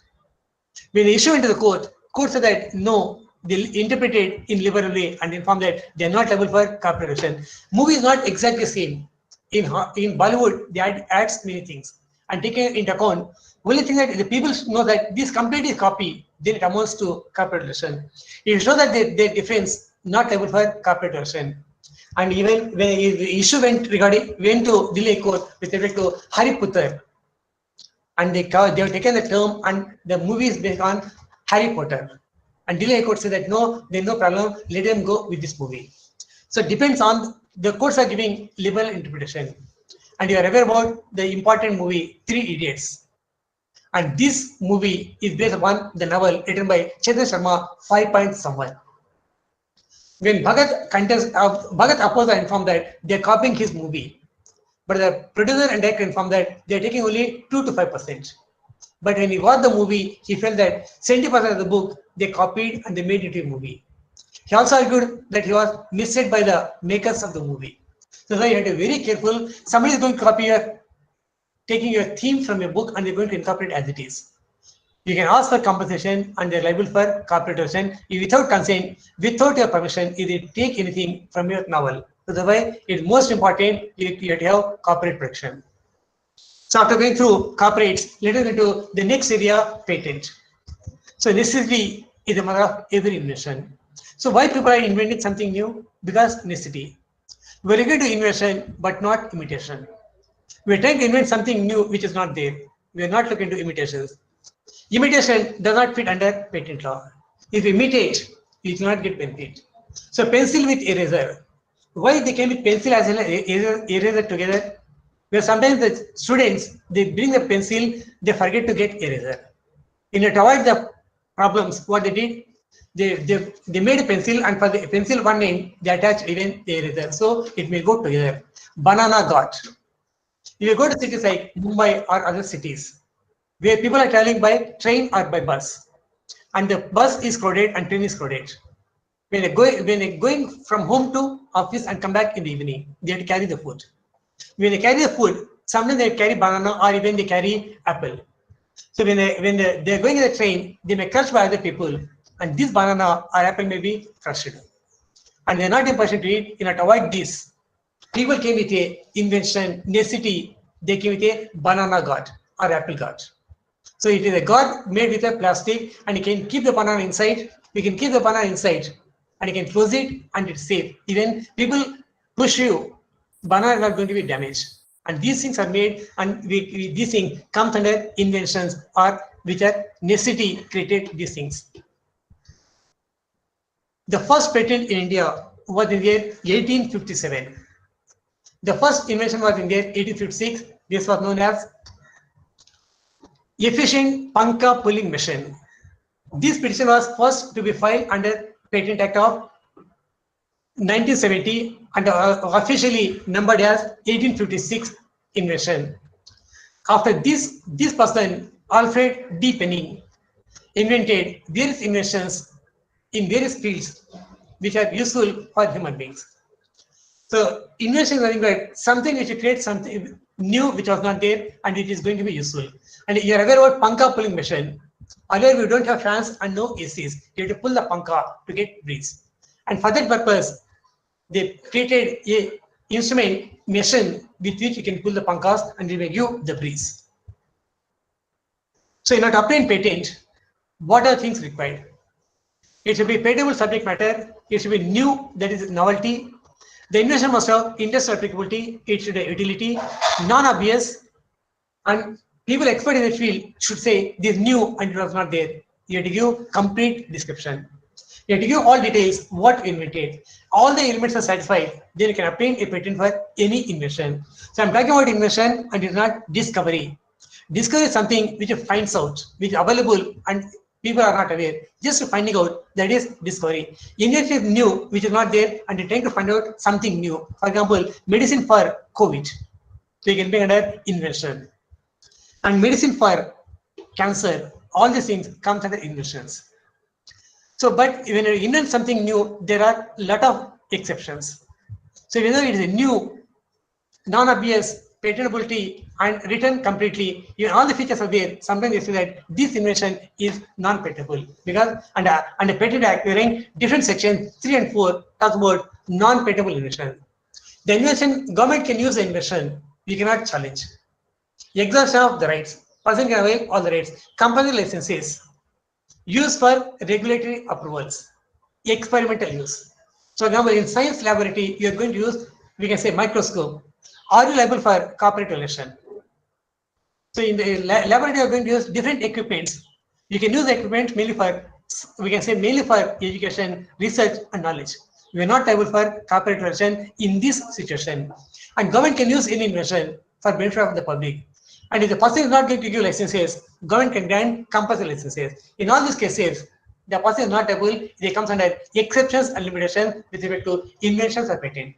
Speaker 9: When they issue into the court said that no, they interpret it in liberal way and inform that they are not liable for copyright. Movie is not exactly the same. In Bollywood, they adds many things and taken into account. Only thing that the people know that this completely is copy, then it amounts to copyright. It shows that the difference not liable for copyright. And even when the issue went to Delhi court with respect to Harry Potter, and they have taken the term and the movie is based on Harry Potter. And Delhi court said that no, there's no problem, let them go with this movie. So it depends on the courts are giving liberal interpretation. And you are aware about the important movie, Three Idiots. And this movie is based upon the novel written by Chandra Sharma, 5 Point Someone. When Bhagat opposed and informed that they are copying his movie, but the producer and director informed that they are taking only 2 to 5%. But when he watched the movie, he felt that 70% of the book they copied and they made it a movie. He also argued that he was misled by the makers of the movie. So you have to be very careful. Somebody is going to copy taking your theme from your book and they're going to incorporate as it is. You can ask for compensation and they're liable for copyright. Without consent, without your permission, if they take anything from your novel. So that's why it's most important you have to have copyright protection. So after going through copyrights, let us into the next area, patent. So necessity is the mother of every invention. So why people are inventing something new? Because necessity. We're going to invention, but not imitation. We're trying to invent something new which is not there. We're not looking to imitations. Imitation does not fit under patent law. If you imitate, you cannot get benefit. So pencil with eraser. Why they came with pencil as well as eraser together? Because sometimes the students, they bring the pencil, they forget to get eraser. In order to avoid the problems, what they did, they made a pencil and for the pencil one name, they attached even the eraser. So it may go together. Banana ghot. If you go to cities like Mumbai or other cities, where people are traveling by train or by bus, and the bus is crowded and train is crowded. When they're going from home to office and come back in the evening, they have to carry the food. When they carry the food, sometimes they carry banana or even they carry apple. So when they're going in the train, they may crush by other people, and this banana or apple may be crushed. And they're not in position to eat. In order to avoid this, people came with a invention, necessity, they came with a banana ghot or apple ghot. So it is a ghot made with a plastic and you can keep the banana inside. You can keep the banana inside and you can close it and it's safe. Even people push you, banana is not going to be damaged. And these things are made and these things come under inventions or which are necessity created these things. The first patent in India was in the year 1857. The first invention was in the year 1856. This was known as efficient panka pulling machine. This petition was first to be filed under Patent Act of 1970 and officially numbered as 1856 invention. After this person, Alfred D. Penning, invented various inventions in various fields which are useful for human beings. So invention is nothing but something which creates something new which was not there and it is going to be useful. And you are aware about panka pulling machine. Earlier we don't have fans and no ACs. You have to pull the panka to get breeze. And for that purpose, they created a instrument machine with which you can pull the pankas and it will give you the breeze. So in order to obtain patent, what are things required? It should be patentable subject matter. It should be new, that is novelty. The invention must have industrial applicability. It should have utility, non-obvious, and people expert in the field should say this is new and it was not there. You have to give complete description. You have to give all details what you invented. All the elements are satisfied, then you can obtain a patent for any invention. So I'm talking about invention and it's not discovery. Discovery is something which finds out, which is available and people are not aware. Just finding out, that is discovery. Invention is new, which is not there, and you're trying to find out something new. For example, medicine for COVID. So you can bring under invention. And medicine for cancer, all these things comes under inventions. So, but when you invent something new, there are a lot of exceptions. So whether it is a new, non-obvious, patentability and written completely, even all the features are there. Sometimes they say that this invention is non-patentable because under Patent Act, we are in different sections 3 and 4 talk about non-patentable invention. The invention, government can use the invention, we cannot challenge. Exhaustion of the rights, person can avail all the rights. Company licenses, use for regulatory approvals, experimental use. So, for example, in science laboratory, you are going to use, we can say, microscope. Are you liable for copyright violation? So, in the laboratory, you are going to use different equipments. You can use the equipment mainly for, we can say, mainly for education, research, and knowledge. We are not liable for copyright violation in this situation. And government can use any invention for benefit of the public. And if the person is not going to give licenses, government can grant compulsory licenses. In all these cases, the person is not able, they comes under exceptions and limitations with respect to inventions or patent.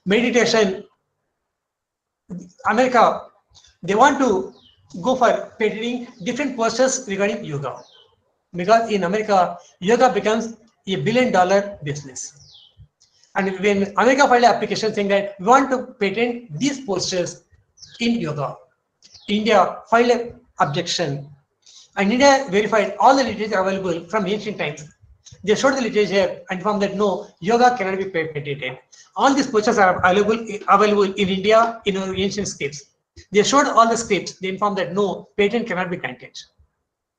Speaker 9: Meditation, America, they want to go for patenting different postures regarding yoga. Because in America, yoga becomes a $1 billion business. And when America filed an application saying that we want to patent these postures in yoga, India filed an objection. And India verified all the literature available from ancient times. They showed the literature and found that no, yoga cannot be patented. All these postures are available in India in our ancient scripts. They showed all the scripts. They informed that no, patent cannot be granted.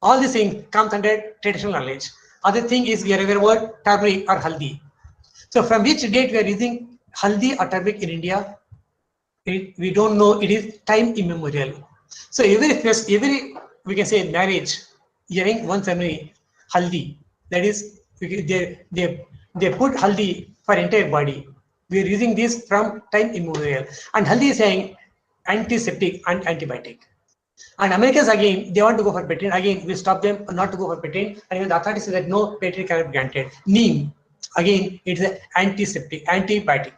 Speaker 9: All these things comes under traditional knowledge. Other thing is we are aware about turmeric or haldi. So from which date we are using haldi or turmeric in India? We don't know. It is time immemorial. So every we can say marriage, hearing one ceremony, haldi. That is, they put haldi for entire body. We are using this from time immemorial. And haldi is saying antiseptic and antibiotic. And Americans again, they want to go for patent. Again, we stop them not to go for patent. And even the authorities say that no patent cannot be granted. Neem, again, it's an antiseptic, antibiotic.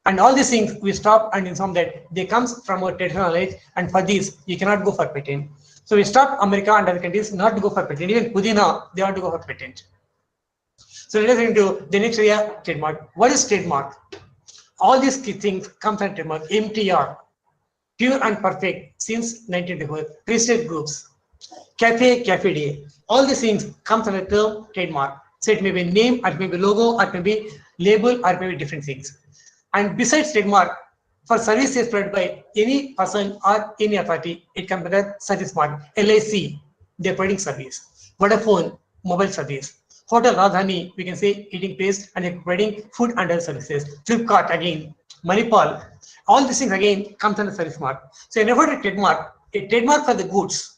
Speaker 9: And all these things we stop and inform that they comes from our traditional knowledge, and for this you cannot go for patent. So we stop America and other countries not to go for patent. Even Pudina, they want to go for patent. So let us into the next area, trademark. What is trademark? All these key things come from trademark. MTR, pure and perfect since 1924. Prestige groups, cafe day. All these things come from the term trademark. So it may be name, or it may be logo, or it may be label, or it may be different things. And besides trademark, for services provided by any person or any authority, it comes under service mark. LIC, they are providing service. Vodafone, mobile service. Hotel Rajdhani, we can say eating place, and they are providing food and other services. Flipkart again, Manipal, all these things again comes under service mark. So in refer to trademark, a trademark for the goods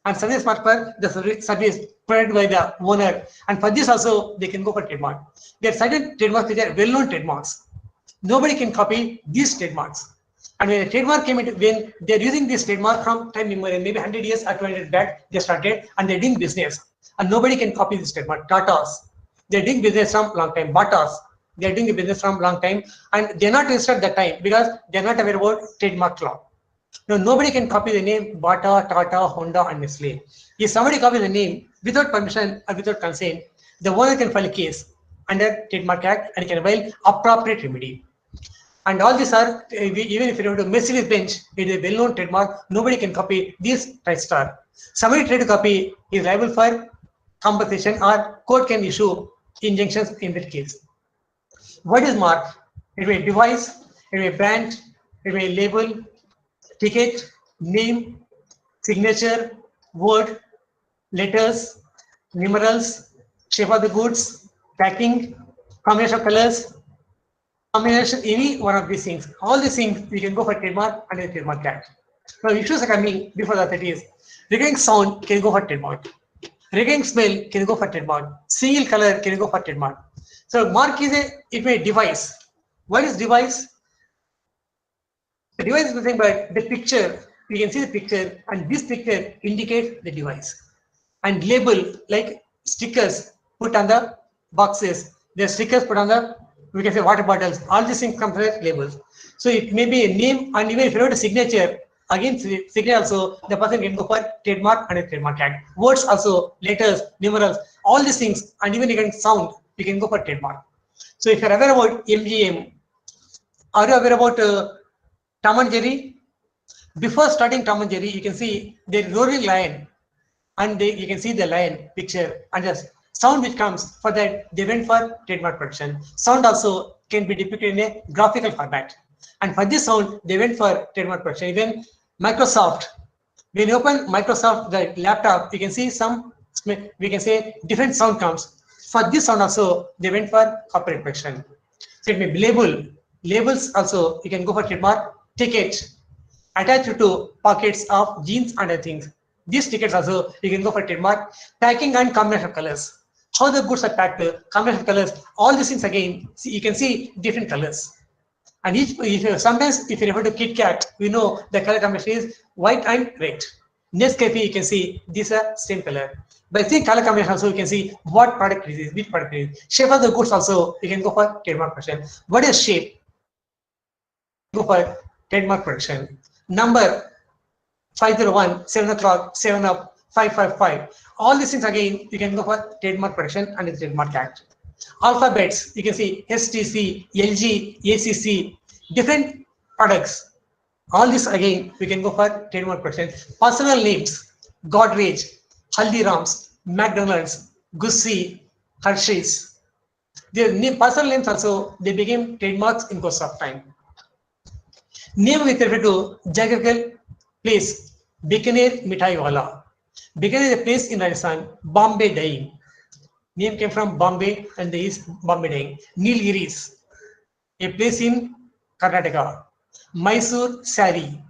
Speaker 9: and service mark for the service provided by the owner. And for this also, they can go for trademark. There are certain trademarks which are well-known trademarks. Nobody can copy these trademarks. And when a trademark came into, when they're using this trademark from time immemorial, maybe 100 years or 200 back, they started and they're doing business. and nobody can copy this trademark. Tatas, they're doing business from long time. Batas, they're doing the business from long time, and they're not registered that time because they're not aware about trademark law. Now, nobody can copy the name Bata, Tata, Honda, and Nestle. If somebody copies the name without permission or without consent, the owner can file a case under Trademark Act and can file appropriate remedy. And all these are, even if you go to Mercedes-Benz, it is a well-known trademark, nobody can copy this TriStar. Somebody try to copy is liable for compensation or court can issue injunctions in that case. What is mark? It may be a device, it may be a brand, it may be a label, ticket, name, signature, word, letters, numerals, shape of the goods, packing, combination of colors, combination, any one of these things. All these things we can go for trademark under the Trademark Act. Now issues are coming before that, it is regarding sound can go for trademark. Regarding smell can go for trademark. Single color can go for trademark. So mark is it may device. What is device? The device is nothing but the picture. You can see the picture, and this picture indicates the device. And label, like stickers put on the boxes. The stickers put on the, we can say, water bottles. All these things come as labels. So it may be a name, and even if you wrote a signature, again signature also, the person can go for trademark and a Trademark Act. Words also, letters, numerals, all these things, and even you can sound, you can go for trademark. So if you're aware about MGM, are you aware about Tom and Jerry? Before starting Tom and Jerry, you can see the roaring lion, and you can see the lion picture, and the sound which comes for that, they went for trademark protection. Sound also can be depicted in a graphical format, and for this sound, they went for trademark protection. Even Microsoft, when you open Microsoft the laptop, you can see some, we can say, different sound comes. For this sound also, they went for copyright protection. So it may be label. Labels also, you can go for trademark. Ticket, attached to pockets of jeans and other things. These tickets also, you can go for trademark. Packing and combination of colors. How the goods are packed, combination of colors, all these things again, you can see different colors. And sometimes if you refer to Kit Kat, we know the color combination is white and red. Nescafe, you can see these are same color. By seeing color combination also, you can see what product it is, which product it is. Shape of the goods also, you can go for trademark protection. What is shape? Go for trademark protection. Number 501, 7 o'clock, 7 up, 555. All these things again, you can go for trademark protection under the Trademark Act. Alphabets, you can see STC, LG, ACC, different products. All this again, we can go for trademark protection. Personal names, Godrej, Haldirams, McDonald's, Gussie, Hershey's. Their personal names also, they became trademarks in course of time. Name with refer to geographical place, Bikaner Mithai Wala. Bikaner is a place in Rajasthan, Bombay dyeing. Name came from Bombay and there is Bombay dyeing. Nilgiris, a place in Karnataka. Mysore Sari,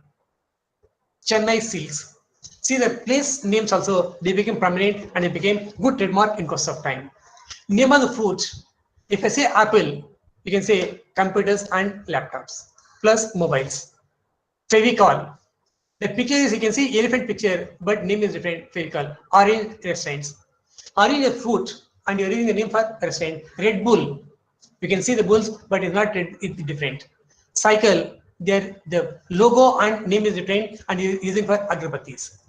Speaker 9: Chennai Silks. See the place names also, they became prominent and they became good trademark in course of time. Name of the food, if I say Apple, you can say computers and laptops, plus mobiles. Fevicol, the picture is, you can see elephant picture, but name is different. Fevicol. Orange restaurants. Orange is fruit, and you're using the name for restaurant. Red Bull, you can see the bulls, but it's not red, it's different. Cycle, the logo and name is different, and you're using for agarbattis.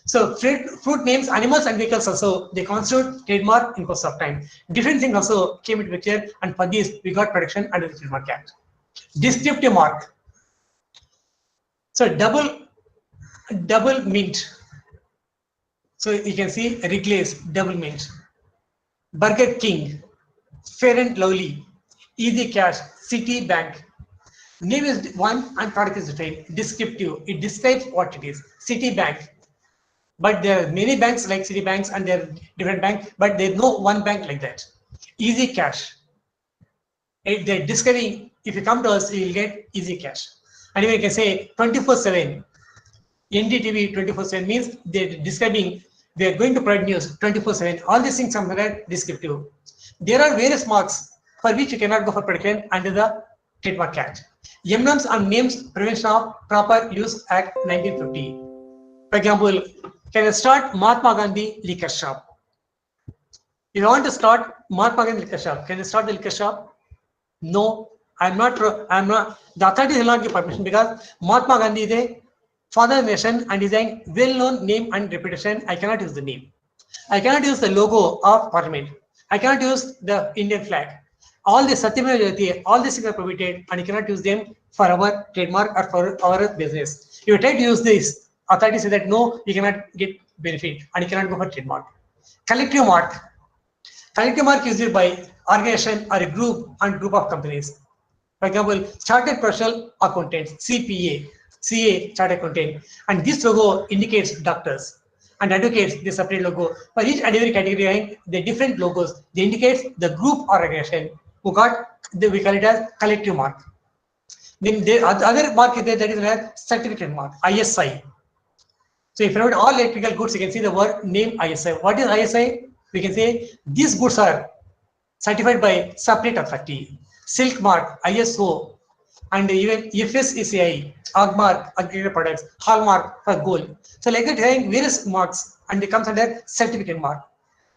Speaker 9: So fruit names, animals and vehicles also, they constitute trademark in course of time. Different things also came into picture, and for this we got protection under the Trademark Act. Descriptive mark. So double mint. So you can see Wrigley's double mint. Burger King, Fair and Lovely, Easy Cash, Citibank. Name is one and product is different. Descriptive, it describes what it is. Citibank. But there are many banks like Citibanks and there are different banks, but there's no one bank like that. Easy Cash. They're describing, if you come to us, you'll get Easy Cash. And even you can say 24/7. NDTV 24/7 means they're describing, they're going to provide news 24/7. All these things are descriptive. There are various marks for which you cannot go for protection under the Trademark Act. Emblems and Names Prevention of Proper Use Act 1950. For example, can I start Mahatma Gandhi liquor shop? If you want to start Mahatma Gandhi liquor shop, can you start the liquor shop? No, I'm not. The authorities will not give permission because Mahatma Gandhi is a father of the nation and is a well-known name and reputation. I cannot use the name. I cannot use the logo of Parliament. I cannot use the Indian flag. All the Satyameva Jayate, all these things are prohibited, and you cannot use them for our trademark or for our business. If you try to use this, authorities say that no, you cannot get benefit and you cannot go for trademark. Collective mark. Collective mark is used by organization or a group of companies. For example, Chartered Professional Accountants, CPA, CA, Chartered Accountant, and this logo indicates doctors and advocates the separate logo. For each and every category, the different logos, they indicate the group or organization who got, we call it as collective mark. Then the other mark is there, that is a certificate mark, ISI. So if you look at all electrical goods, you can see the word name ISI. What is ISI? We can say these goods are certified by separate authority. Silk mark, ISO, and even FSSAI, Agmark, agricultural products, Hallmark for gold. So like that, having various marks, and it comes under certificate mark.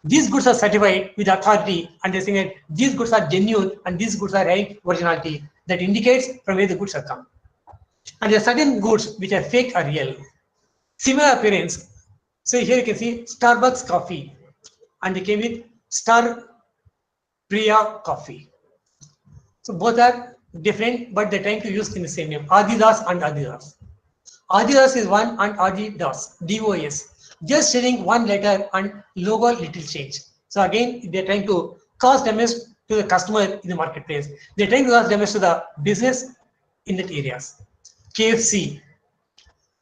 Speaker 9: These goods are certified with authority, and they're saying that these goods are genuine and these goods are having originality. That indicates from where the goods are come. And there are certain goods which are fake or real. Similar appearance. So here you can see Starbucks coffee, and they came with Star Priya coffee. So both are different, but they're trying to use in the same name. Adidas and Adidas. Adidas is one and Adidas, DOS. Just changing one letter and logo little change. So again, they're trying to cause damage to the customer in the marketplace. They're trying to cause damage to the business in that areas. KFC,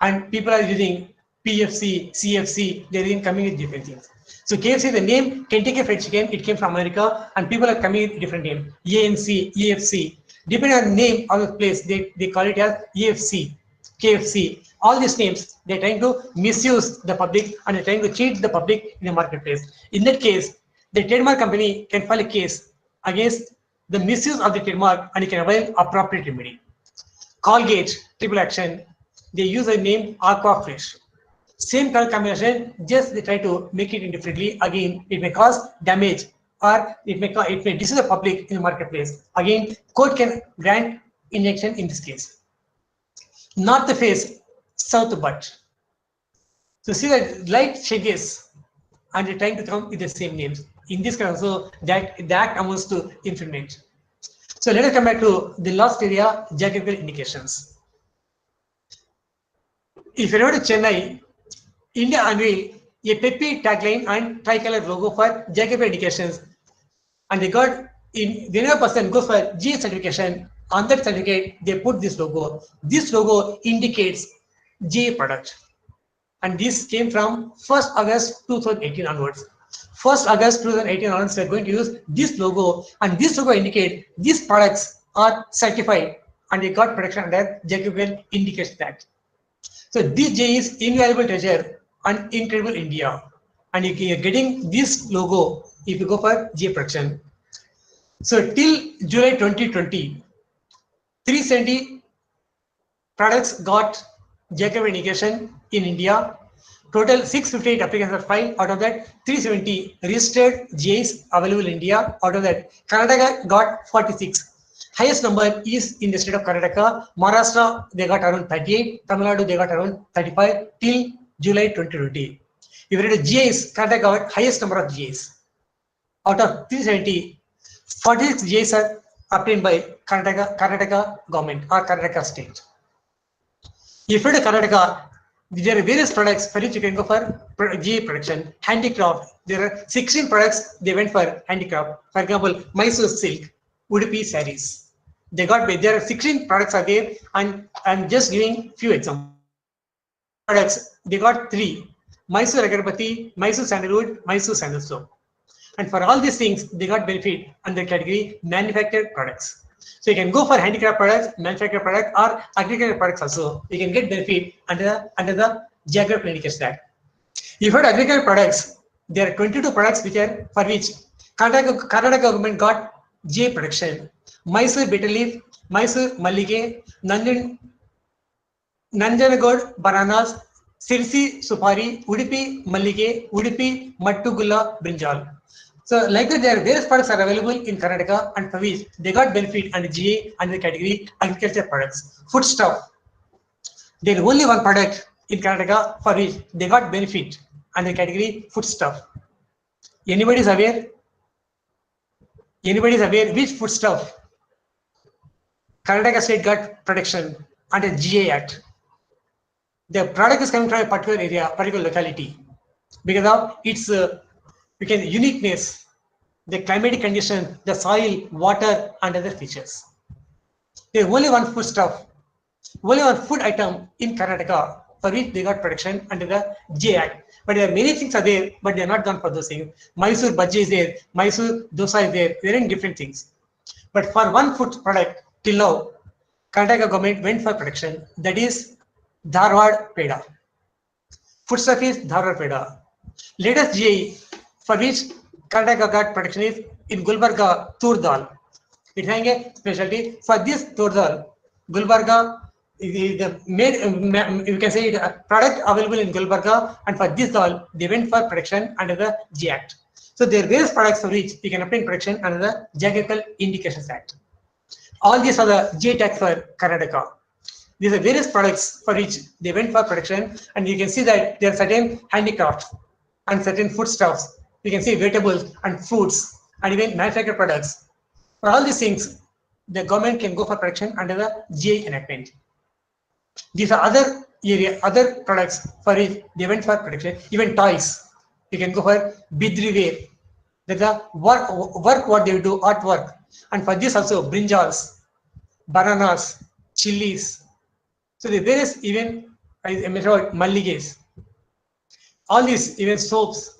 Speaker 9: and people are using PFC, CFC, they're coming with different things. So KFC, the name Kentucky Fried Chicken, it came from America, and people are coming with different name. ANC, EFC, depending on the name of the place, they call it as EFC, KFC. All these names, they're trying to misuse the public and they're trying to cheat the public in the marketplace. In that case, the trademark company can file a case against the misuse of the trademark and it can avail appropriate remedy. Colgate, triple action, they use the name Aqua Fresh. Same color combination, just they try to make it differently. Again, it may cause damage or it may deceive the public in the marketplace. Again, court can grant injunction in this case. Not the face, south butt. So see that light shades and they're trying to come with the same names. In this case also, that amounts to infringement. So let us come back to the last area, geographical indications. If you go to Chennai, India unveiled a peppy tagline and tricolor logo for geographical indications. And they got, whenever a person goes for GS certification, on that certificate, they put this logo. This logo indicates GA product. And this came from 1st August 2018 onwards. 1st August 2018 onwards, we're going to use this logo, and this logo indicates these products are certified and they got protection under geographical indicates that. So this J is invaluable treasure and incredible India. And you're getting this logo if you go for J protection. So till July 2020, 370 products got geographical indication in India. Total 658 applications are filed. Out of that, 370 registered GIs available in India. Out of that, Karnataka got 46. Highest number is in the state of Karnataka. Maharashtra, they got around 38. Tamil Nadu, they got around 35 till July 2020. If you read GIs, Karnataka got highest number of GIs. Out of 370, 46 GIs are obtained by Karnataka government or Karnataka state. If you read Karnataka, there are various products for which you can go for GA production. Handicraft, there are 16 products they went for handicraft. For example, Mysore silk, Udupi sarees. They got, there are 16 products are there, and I'm just giving few examples. Products, they got 3. Mysore agarbatti, Mysore sandalwood, Mysore sandal soap. And for all these things, they got benefit under category manufactured products. So you can go for handicraft products, manufactured products, or agricultural products also. You can get benefit under the geographical indications act. If you have agricultural products, there are 22 products which are for which Karnataka government got GA protection. Mysore bitter leaf, Mysore mallige, Nanjanagod bananas, Sirsi supari, Udupi mallige, Udupi mattugulla brinjal. So like that, their various products are available in Karnataka, and for which they got benefit under GA under the category agriculture products. Foodstuff. There is only one product in Karnataka for which they got benefit under the category foodstuff. Anybody is aware? Anybody is aware which foodstuff Karnataka state got protection under GA Act? The product is coming from a particular area, particular locality, because of its uniqueness, the climatic condition, the soil, water, and other features. There is only one foodstuff, only one food item in Karnataka for which they got protection under the GA Act. But there are many things are there, but they are not gone for those things. Mysore bhaji is there, Mysore dosa is there. They are in different things. But for one food product till now, Karnataka government went for protection. That is Dharwad Peda. Foodstuff is Dharwad Peda. Latest GI for which Karnataka got protection is in Gulbarga Tur Dal. It has a specialty for this Tur Dal. Gulbarga the made you can say it product available in Gulbarga, and for this dal they went for protection under the G Act. So there are various products for which we can obtain protection under the Geographical Indications Act. All these are the J tag for Karnataka. These are various products for which they went for protection, and you can see that there are certain handicrafts and certain foodstuffs. You can see vegetables and fruits and even manufactured products. For all these things, the government can go for protection under the GI enactment. These are other products for which they went for protection. Even toys, you can go for bidri wear. That's the work what they do, artwork. And for this also brinjals, bananas, chilies. So the various even I mentioned malliges. All these even soaps,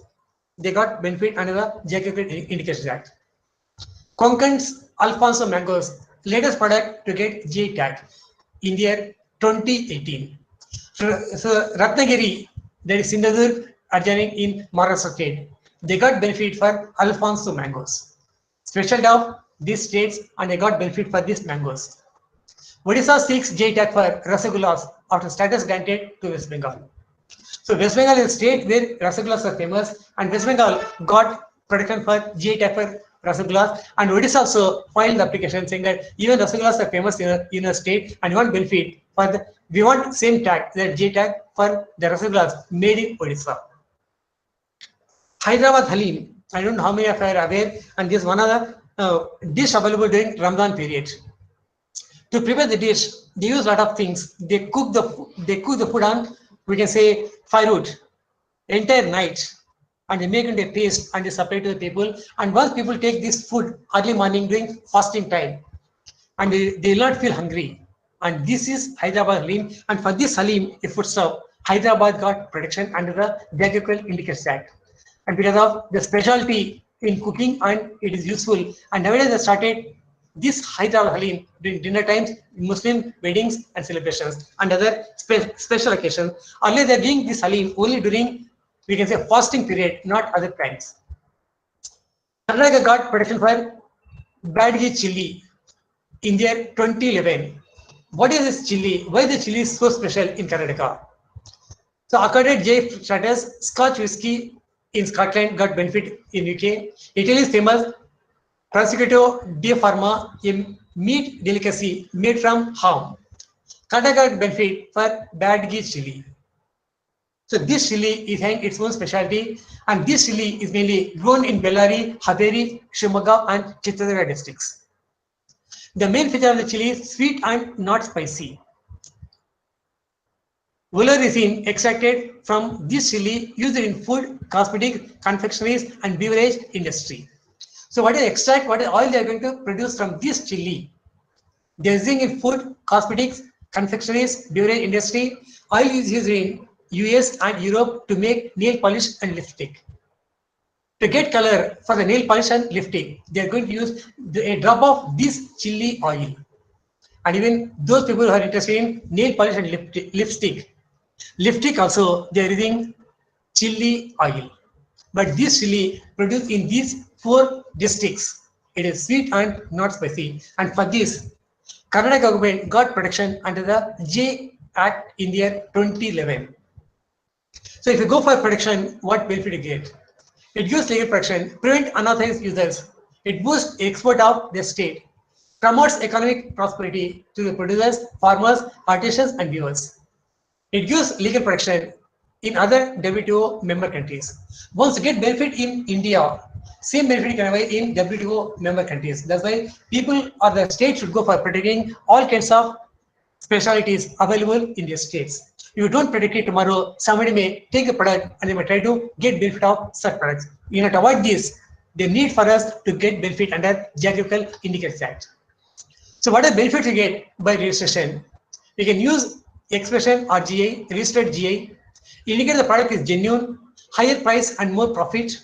Speaker 9: they got benefit under the Geographical Indications Act. Konkan's Alfonso mangoes, latest product to get G tag in the year 2018. So Ratnagiri, that is Sindhudurg adjoining in Maharashtra state, they got benefit for Alfonso mangoes. Special of these states, and they got benefit for these mangoes. Odisha seeks J tag for rasagullas after status granted to West Bengal. So West Bengal is a state where rasagullas are famous, and West Bengal got protection for J tag for rasagullas, and Odisha also filed the application saying that even rasagullas are famous in a state, and we want benefit for the, we want same tag, that J tag for the rasagullas made in Odisha. Hyderabad Halim, I don't know how many of you are aware, and this is one of the dish available during Ramadan period. To prepare the dish, they use a lot of things. They cook the food on, we can say, firewood entire night, and they make it a paste and they supply to the people. And once people take this food early morning during fasting time, and they will not feel hungry. And this is Hyderabad Halim. And for this Halim, a foodstuff, Hyderabad got protection under the Geographical Indications Act. And because of the specialty in cooking, and it is useful. And nowadays they started this Hyderabad Halim during dinner times, Muslim weddings and celebrations, and other special occasions. Earlier they are doing this Halim only during, we can say, fasting period, not other times. Karnataka got protection for Bldea chili in the year 2011. What is this chili? Why the chili is so special in Karnataka? So according to J status, Scotch whiskey in Scotland got benefit in UK. Italy is famous Prosciutto di Parma, a meat delicacy made from ham. Karnataka got benefit for Bldea chili. So this chili is having its own specialty, and this chili is mainly grown in Bellary, Haveri, Shimoga, and Chitradurga districts. The main feature of the chili is sweet and not spicy. Valerian extracted from this chili used in food, cosmetics, confectionaries, and beverage industry. So what is extract, what is oil they are going to produce from this chili? They are using in food, cosmetics, confectionaries, beverage industry. Oil is used in US and Europe to make nail polish and lipstick. To get color for the nail polish and lipstick, they are going to use a drop of this chili oil. And even those people who are interested in nail polish and lipstick also, they are using chili oil. But this chili produced in these 4 districts, it is sweet and not spicy. And for this, Karnataka government got protection under the J Act in the year 2011. So if you go for protection, what benefit you get? It gives legal protection, prevent unauthorized users. It boosts export of the state, promotes economic prosperity to the producers, farmers, artisans, and viewers. It gives legal protection in other WTO member countries. Once you get benefit in India, same benefit you can avail in WTO member countries. That's why people or the state should go for protecting all kinds of specialties available in their states. If you don't predict it tomorrow, somebody may take a product and they may try to get benefit of such products. You have to avoid this. The need for us to get benefit under Geographical Indications Act. So what are the benefits you get by registration? You can use expression or GI, registered GI, indicate the product is genuine, higher price and more profit.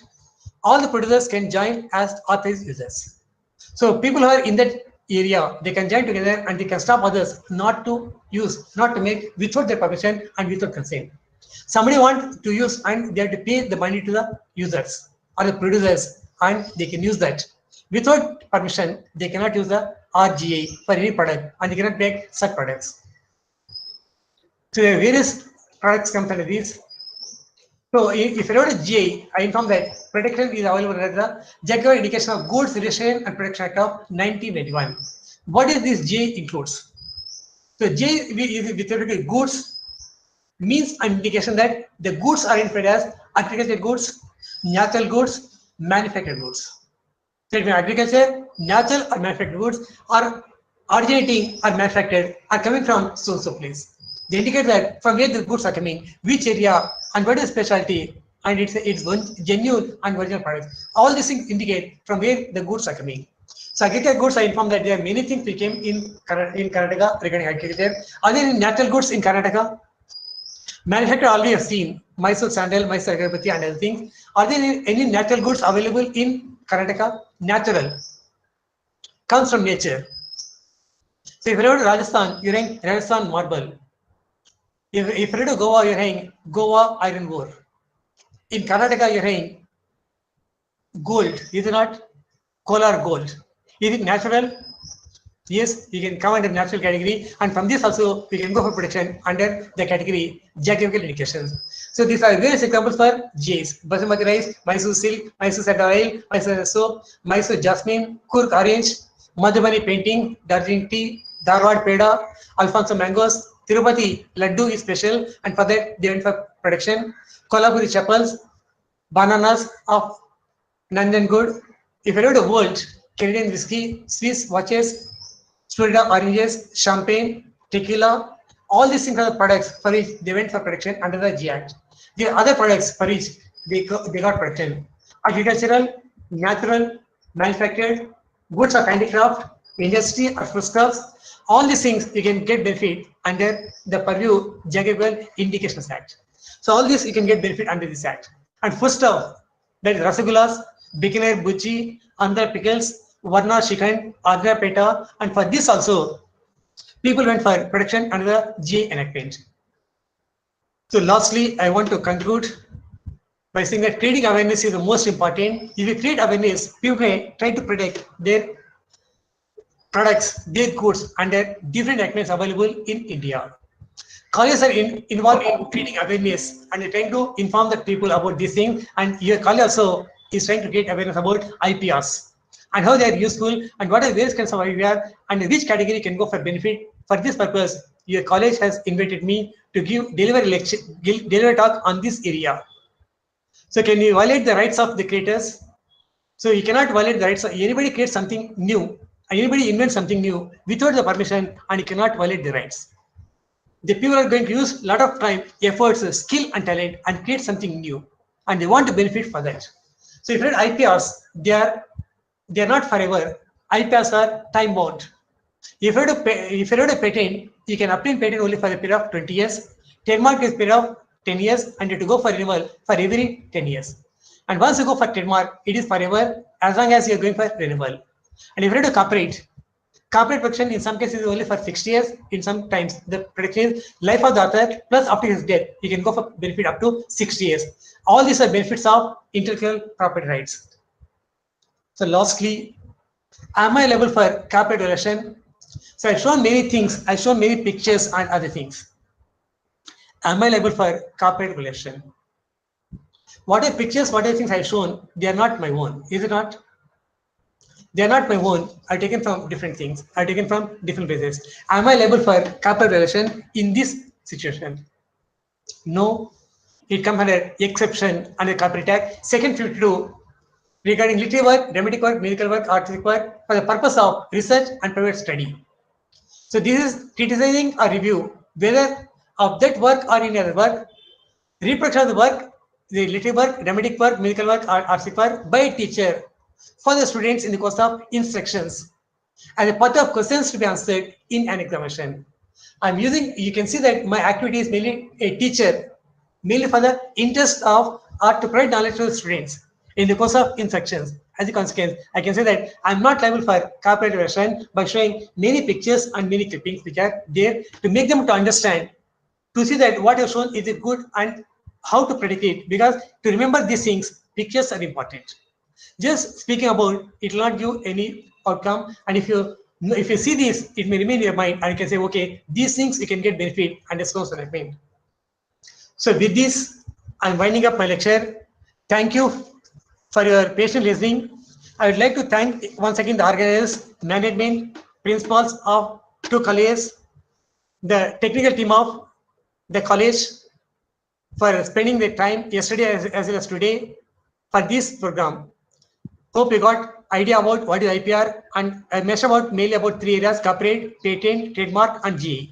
Speaker 9: All the producers can join as authorized users. So people who are in that area, they can join together and they can stop others not to use, not to make without their permission and without consent. Somebody wants to use and they have to pay the money to the users or the producers and they can use that. Without permission, they cannot use the RGA for any product and they cannot make such products. So there are various products come under these. So if you wrote a GI, I inform that protection is available under the Geographical Indication of Goods Registration and Protection Act of 1991. What is this GI includes? So GI with theoretical goods means an indication that the goods are identified as agricultural goods, natural goods, manufactured goods. So it means agriculture, natural or manufactured goods are originating or manufactured are coming from so place. They indicate that from where the goods are coming, which area, and what is the specialty, and it's genuine and original products. All these things indicate from where the goods are coming. So agricultural goods, I inform that there are many things became in Karnataka regarding agriculture. Are there any natural goods in Karnataka? Manufacturer already have seen Mysore sandal, Mysore agarbatti and other things. Are there any natural goods available in Karnataka? Natural. Comes from nature. So if you go to Rajasthan, you're in Rajasthan marble. If you go to Goa, you're having Goa iron ore. In Karnataka, you're having gold. Is it not? Kolar gold. Is it natural? Yes, you can come under natural category, and from this also we can go for protection under the category geographical indications. So these are various examples for GIs: basmati rice, Mysore silk, Mysore cedar oil, Mysore soap, Mysore jasmine, Kurk orange, Madhubani painting, Darjeeling tea, Dharwad peda, Alfonso mangoes, Tirupati laddu is special, and for that they went for protection. Kolhapuri chapels, bananas of Nanjangud. If you go to the world, Canadian whiskey, Swiss watches, Florida oranges, champagne, tequila, all these things are the products for which they went for protection under the G Act. The other products for which they got protection: agricultural, natural, manufactured, goods of handicraft, industry or foodstuffs. All these things you can get benefit under the purview Geographical Indications Act. So all this you can get benefit under this act. And foodstuff, that is rasagullas, Bikaner Buchi, Andhra pickles, Varna Shikhand, Agra Peta, and for this also, people went for protection under the GI enactment. So lastly, I want to conclude by saying that creating awareness is the most important. If you create awareness, people may try to protect their products, their goods under different enactments available in India. Colleges are involved in creating awareness and they're trying to inform the people about these things. And your college also is trying to create awareness about IPRs and how they are useful and what are various kinds of IPR and which category can go for benefit. For this purpose, your college has invited me to deliver a talk on this area. So can you violate the rights of the creators? So you cannot violate the rights of anybody creates something new, anybody invents something new without the permission, and you cannot violate the rights. The people are going to use a lot of time, efforts, skill and talent and create something new, and they want to benefit for that. So if you read IPRs, they are not forever. IPRs are time bound. If you read a patent, you can obtain patent only for a period of 20 years. Trademark is a period of 10 years, and you have to go for renewal for every 10 years. And once you go for trademark, it is forever as long as you are going for renewal. And if you read a corporate protection in some cases is only for 60 years. In some times, the protection is life of the author plus after his death, you can go for benefit up to 60 years. All these are benefits of intellectual property rights. So lastly, am I liable for corporate violation? So I've shown many things. I've shown many pictures and other things. Am I liable for corporate violation? what are pictures, what are things I've shown, they are not my own, is it not? They are not my own. I've taken from different things. I've taken from different places. Am I liable for copyright violation in this situation? No. It comes under exception under Copyright Act, Section 52, regarding literary work, dramatic work, musical work, artistic work for the purpose of research and private study. So this is criticizing or review whether of that work or any other work, reproduction of the work, the literary work, dramatic work, musical work, or artistic work by a teacher for the students in the course of instructions and a part of questions to be answered in an examination. I'm using, you can see that my activity is mainly a teacher, mainly for the interest of or to provide knowledge to the students in the course of instructions. As a consequence, I can say that I'm not liable for copyright violation by showing many pictures and many clippings which are there to make them to understand, to see that what you've shown is it good and how to predict it. Because to remember these things, pictures are important. Just speaking about it will not give any outcome, and if you see this, it may remain in your mind, and you can say, okay, these things you can get benefit, and that's what I mean. So with this, I'm winding up my lecture. Thank you for your patient listening. I would like to thank once again the organizers, management, principals of two colleges, the technical team of the college for spending their time yesterday as well as today for this program. Hope you got idea about what is IPR, and I mentioned about mainly about three areas: copyright, patent, trademark, and GE.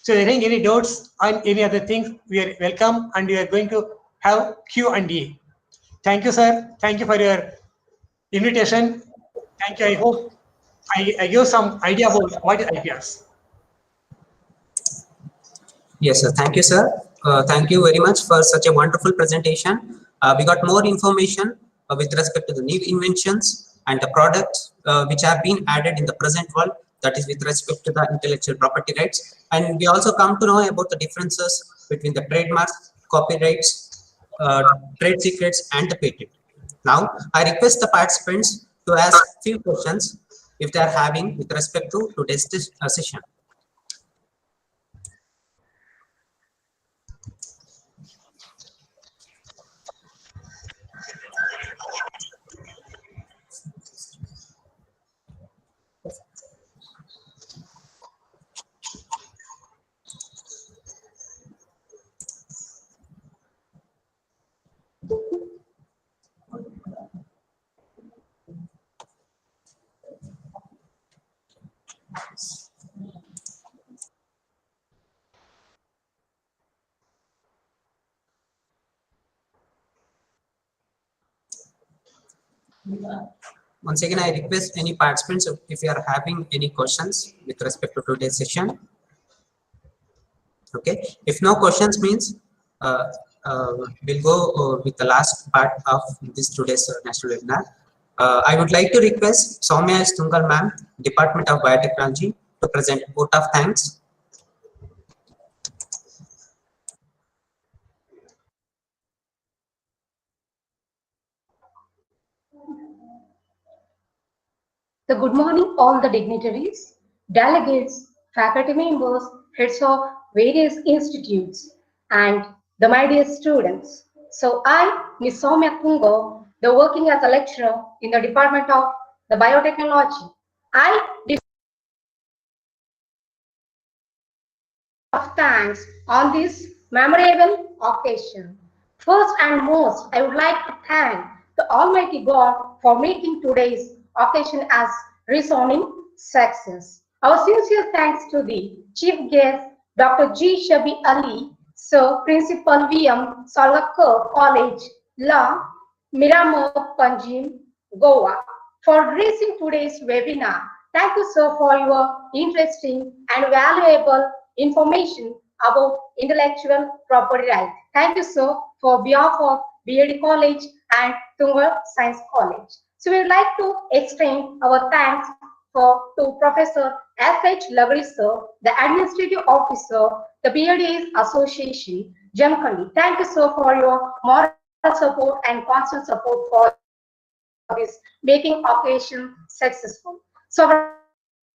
Speaker 9: So if there are any doubts on any other things, we are welcome, and we are going to have Q&A. Thank you, sir. Thank you for your invitation. Thank you. I hope I give some idea about what is IPRs.
Speaker 3: Yes, sir. Thank you, sir. Thank you very much for such a wonderful presentation. We got more information with respect to the new inventions and the products which have been added in the present world, that is with respect to the intellectual property rights. And we also come to know about the differences between the trademarks, copyrights, trade secrets, and the patent. Now, I request the participants to ask few questions if they are having with respect to today's session. Once again, I request any participants if you are having any questions with respect to today's session. Okay, if no questions means we'll go with the last part of this today's national webinar. I would like to request Soumya S. Tungal ma'am, Department of Biotechnology, to present vote of thanks.
Speaker 8: So good morning, all the dignitaries, delegates, faculty members, heads of various institutes, and the my dear students. So I, Ms. Soumya Tungal, the working as a lecturer in the Department of the Biotechnology. I did of thanks on this memorable occasion. First and most, I would like to thank the Almighty God for making today's occasion as resounding success. Our sincere thanks to the chief guest, Dr. G. Shabi Ali, Sir Principal VM, Salakar College, La Miramar, Panjim, Goa, for gracing today's webinar. Thank you, sir, for your interesting and valuable information about intellectual property rights. Thank you, sir, for behalf of BAD College and Tungal Science College. So we would like to extend our thanks to Professor F.H. Lavri, sir, the Administrative Officer, the BAD Association, Jamkhandi. Thank you, sir, for your moral support and constant support for this making occasion successful. So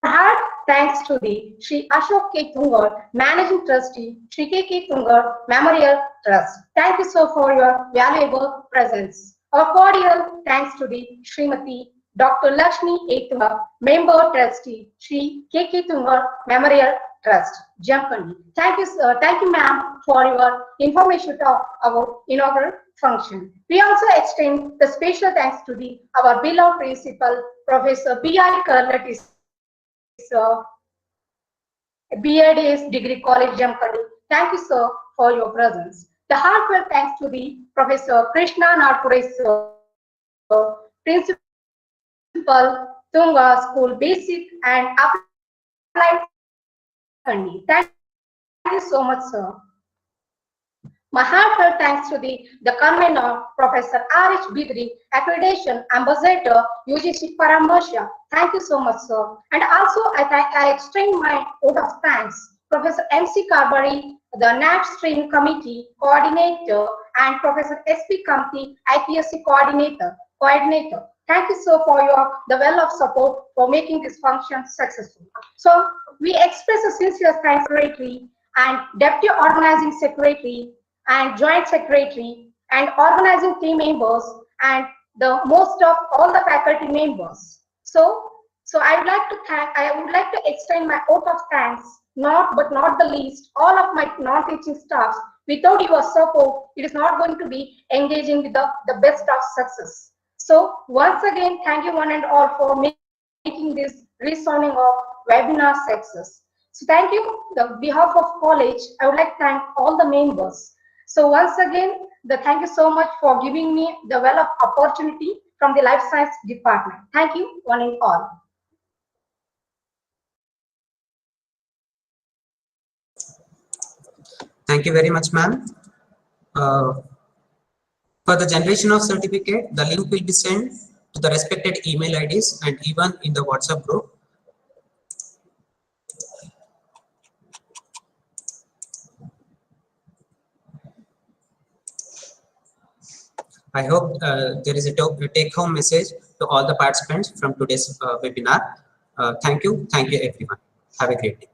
Speaker 8: heart thanks to the Sri Ashok K. Tungar, Managing Trustee, Sri K. Tungar Memorial Trust. Thank you so for your valuable presence. Our cordial thanks to the Srimati Dr. Lakshmi A. Tungar, Member Trustee, Sri K. Tungar Memorial Trust, Jamkhandi. Thank you, ma'am, for your information talk about inaugural function. We also extend the special thanks to our beloved principal, Professor B.I. Karlatis, BADS Degree College, Jamkhandi. Thank you, sir, for your presence. The heartfelt thanks to the Professor Krishna Narpure, Principal, Tunga School, Basic and Applied. Thank you so much, sir. My heartfelt thanks to the convener, Professor R.H. Bidri, Accreditation Ambassador, UGC Paramasha. Thank you so much, sir. And also, I extend my vote of thanks, Professor M.C. Carberry, the NAT Stream Committee Coordinator, and Professor S.P. Kamti, IPSC Coordinator. Thank you so for the well of support for making this function successful. So, we express a sincere thanks to Secretary and Deputy Organizing Secretary and Joint Secretary and organizing team members and the most of all the faculty members. So I would like to extend my vote of thanks, not the least, all of my non-teaching staffs. Without your support, it is not going to be engaging with the best of success. So once again, thank you one and all for making this resounding of webinar success. So thank you. On behalf of college, I would like to thank all the members. So once again, thank you so much for giving me the well of opportunity from the Life Science Department. Thank you, one and all.
Speaker 3: Thank you very much, ma'am. For the generation of certificate, the link will be sent to the respected email IDs and even in the WhatsApp group. I hope there is a take-home message to all the participants from today's webinar. Thank you everyone. Have a great day.